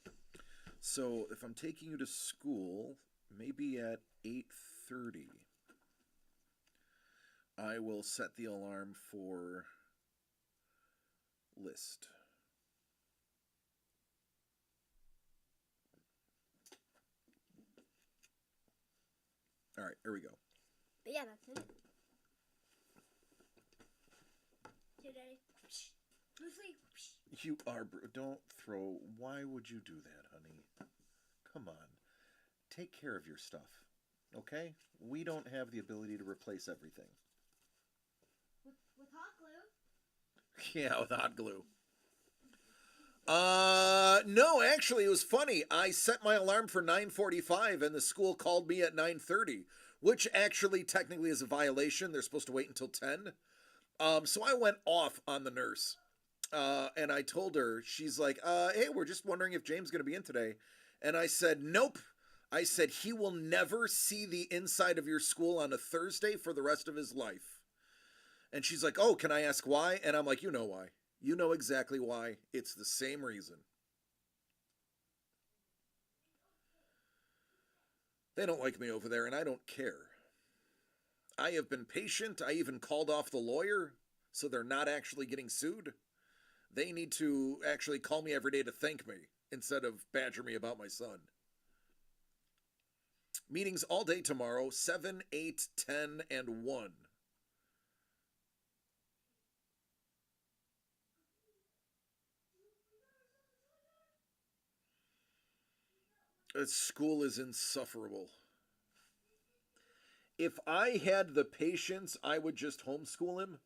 So if I'm taking you to school, maybe at 8:30, I will set the alarm for list. All right, here we go. But yeah, that's it. Here, Daddy. Loosely. You are... Don't throw... Why would you do that, honey? Come on. Take care of your stuff, okay? We don't have the ability to replace everything. With hot glue? Yeah, with hot glue. No, actually, it was funny. I set my alarm for 9:45 and the school called me at 9:30, which actually technically is a violation. They're supposed to wait until 10. So I went off on the nurse. And I told her, she's like, hey, we're just wondering if James is going to be in today. And I said, nope. I said, he will never see the inside of your school on a Thursday for the rest of his life. And she's like, oh, can I ask why? And I'm like, you know why. You know exactly why. It's the same reason. They don't like me over there, and I don't care. I have been patient. I even called off the lawyer, so they're not actually getting sued. They need to actually call me every day to thank me instead of badger me about my son. Meetings all day tomorrow, 7, 8, 10, and 1. School is insufferable. If I had the patience, I would just homeschool him.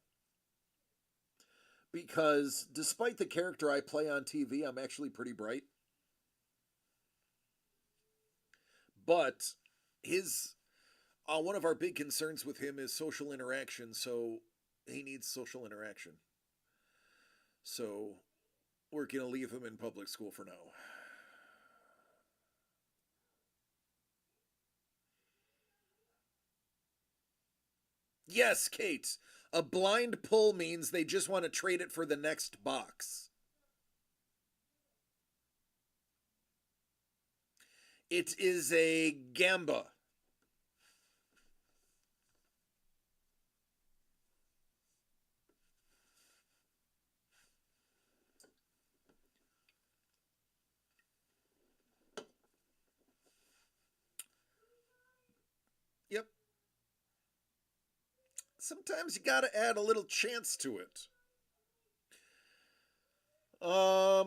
Because despite the character I play on TV, I'm actually pretty bright. But his one of our big concerns with him is social interaction, so he needs social interaction. So we're going to leave him in public school for now. Yes, Kate. A blind pull means they just want to trade it for the next box. It is a gamba. Yep. Sometimes you gotta add a little chance to it. I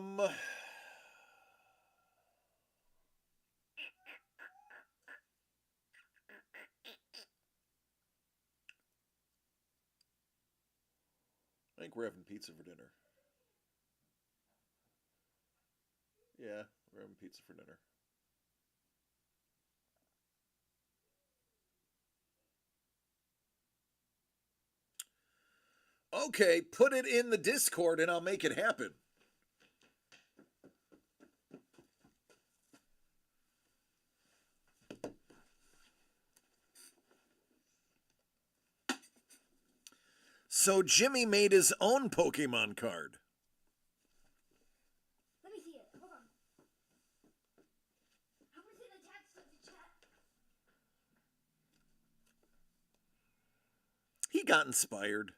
think we're having pizza for dinner. Yeah, we're having pizza for dinner. Okay, put it in the Discord and I'll make it happen. So Jimmy made his own Pokemon card. Let me see it. Hold on. How was it attached to the chat? He got inspired.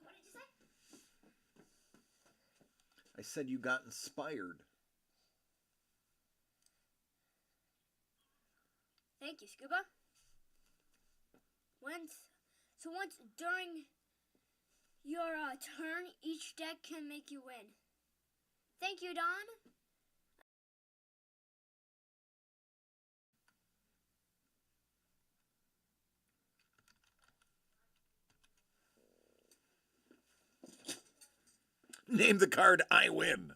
What did you say? I said you got inspired. Thank you, Scuba. Once during your turn, each deck can make you win. Thank you, Don. Name the card I win.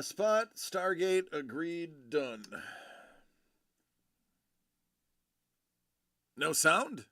Spot, Stargate, agreed, done. No sound?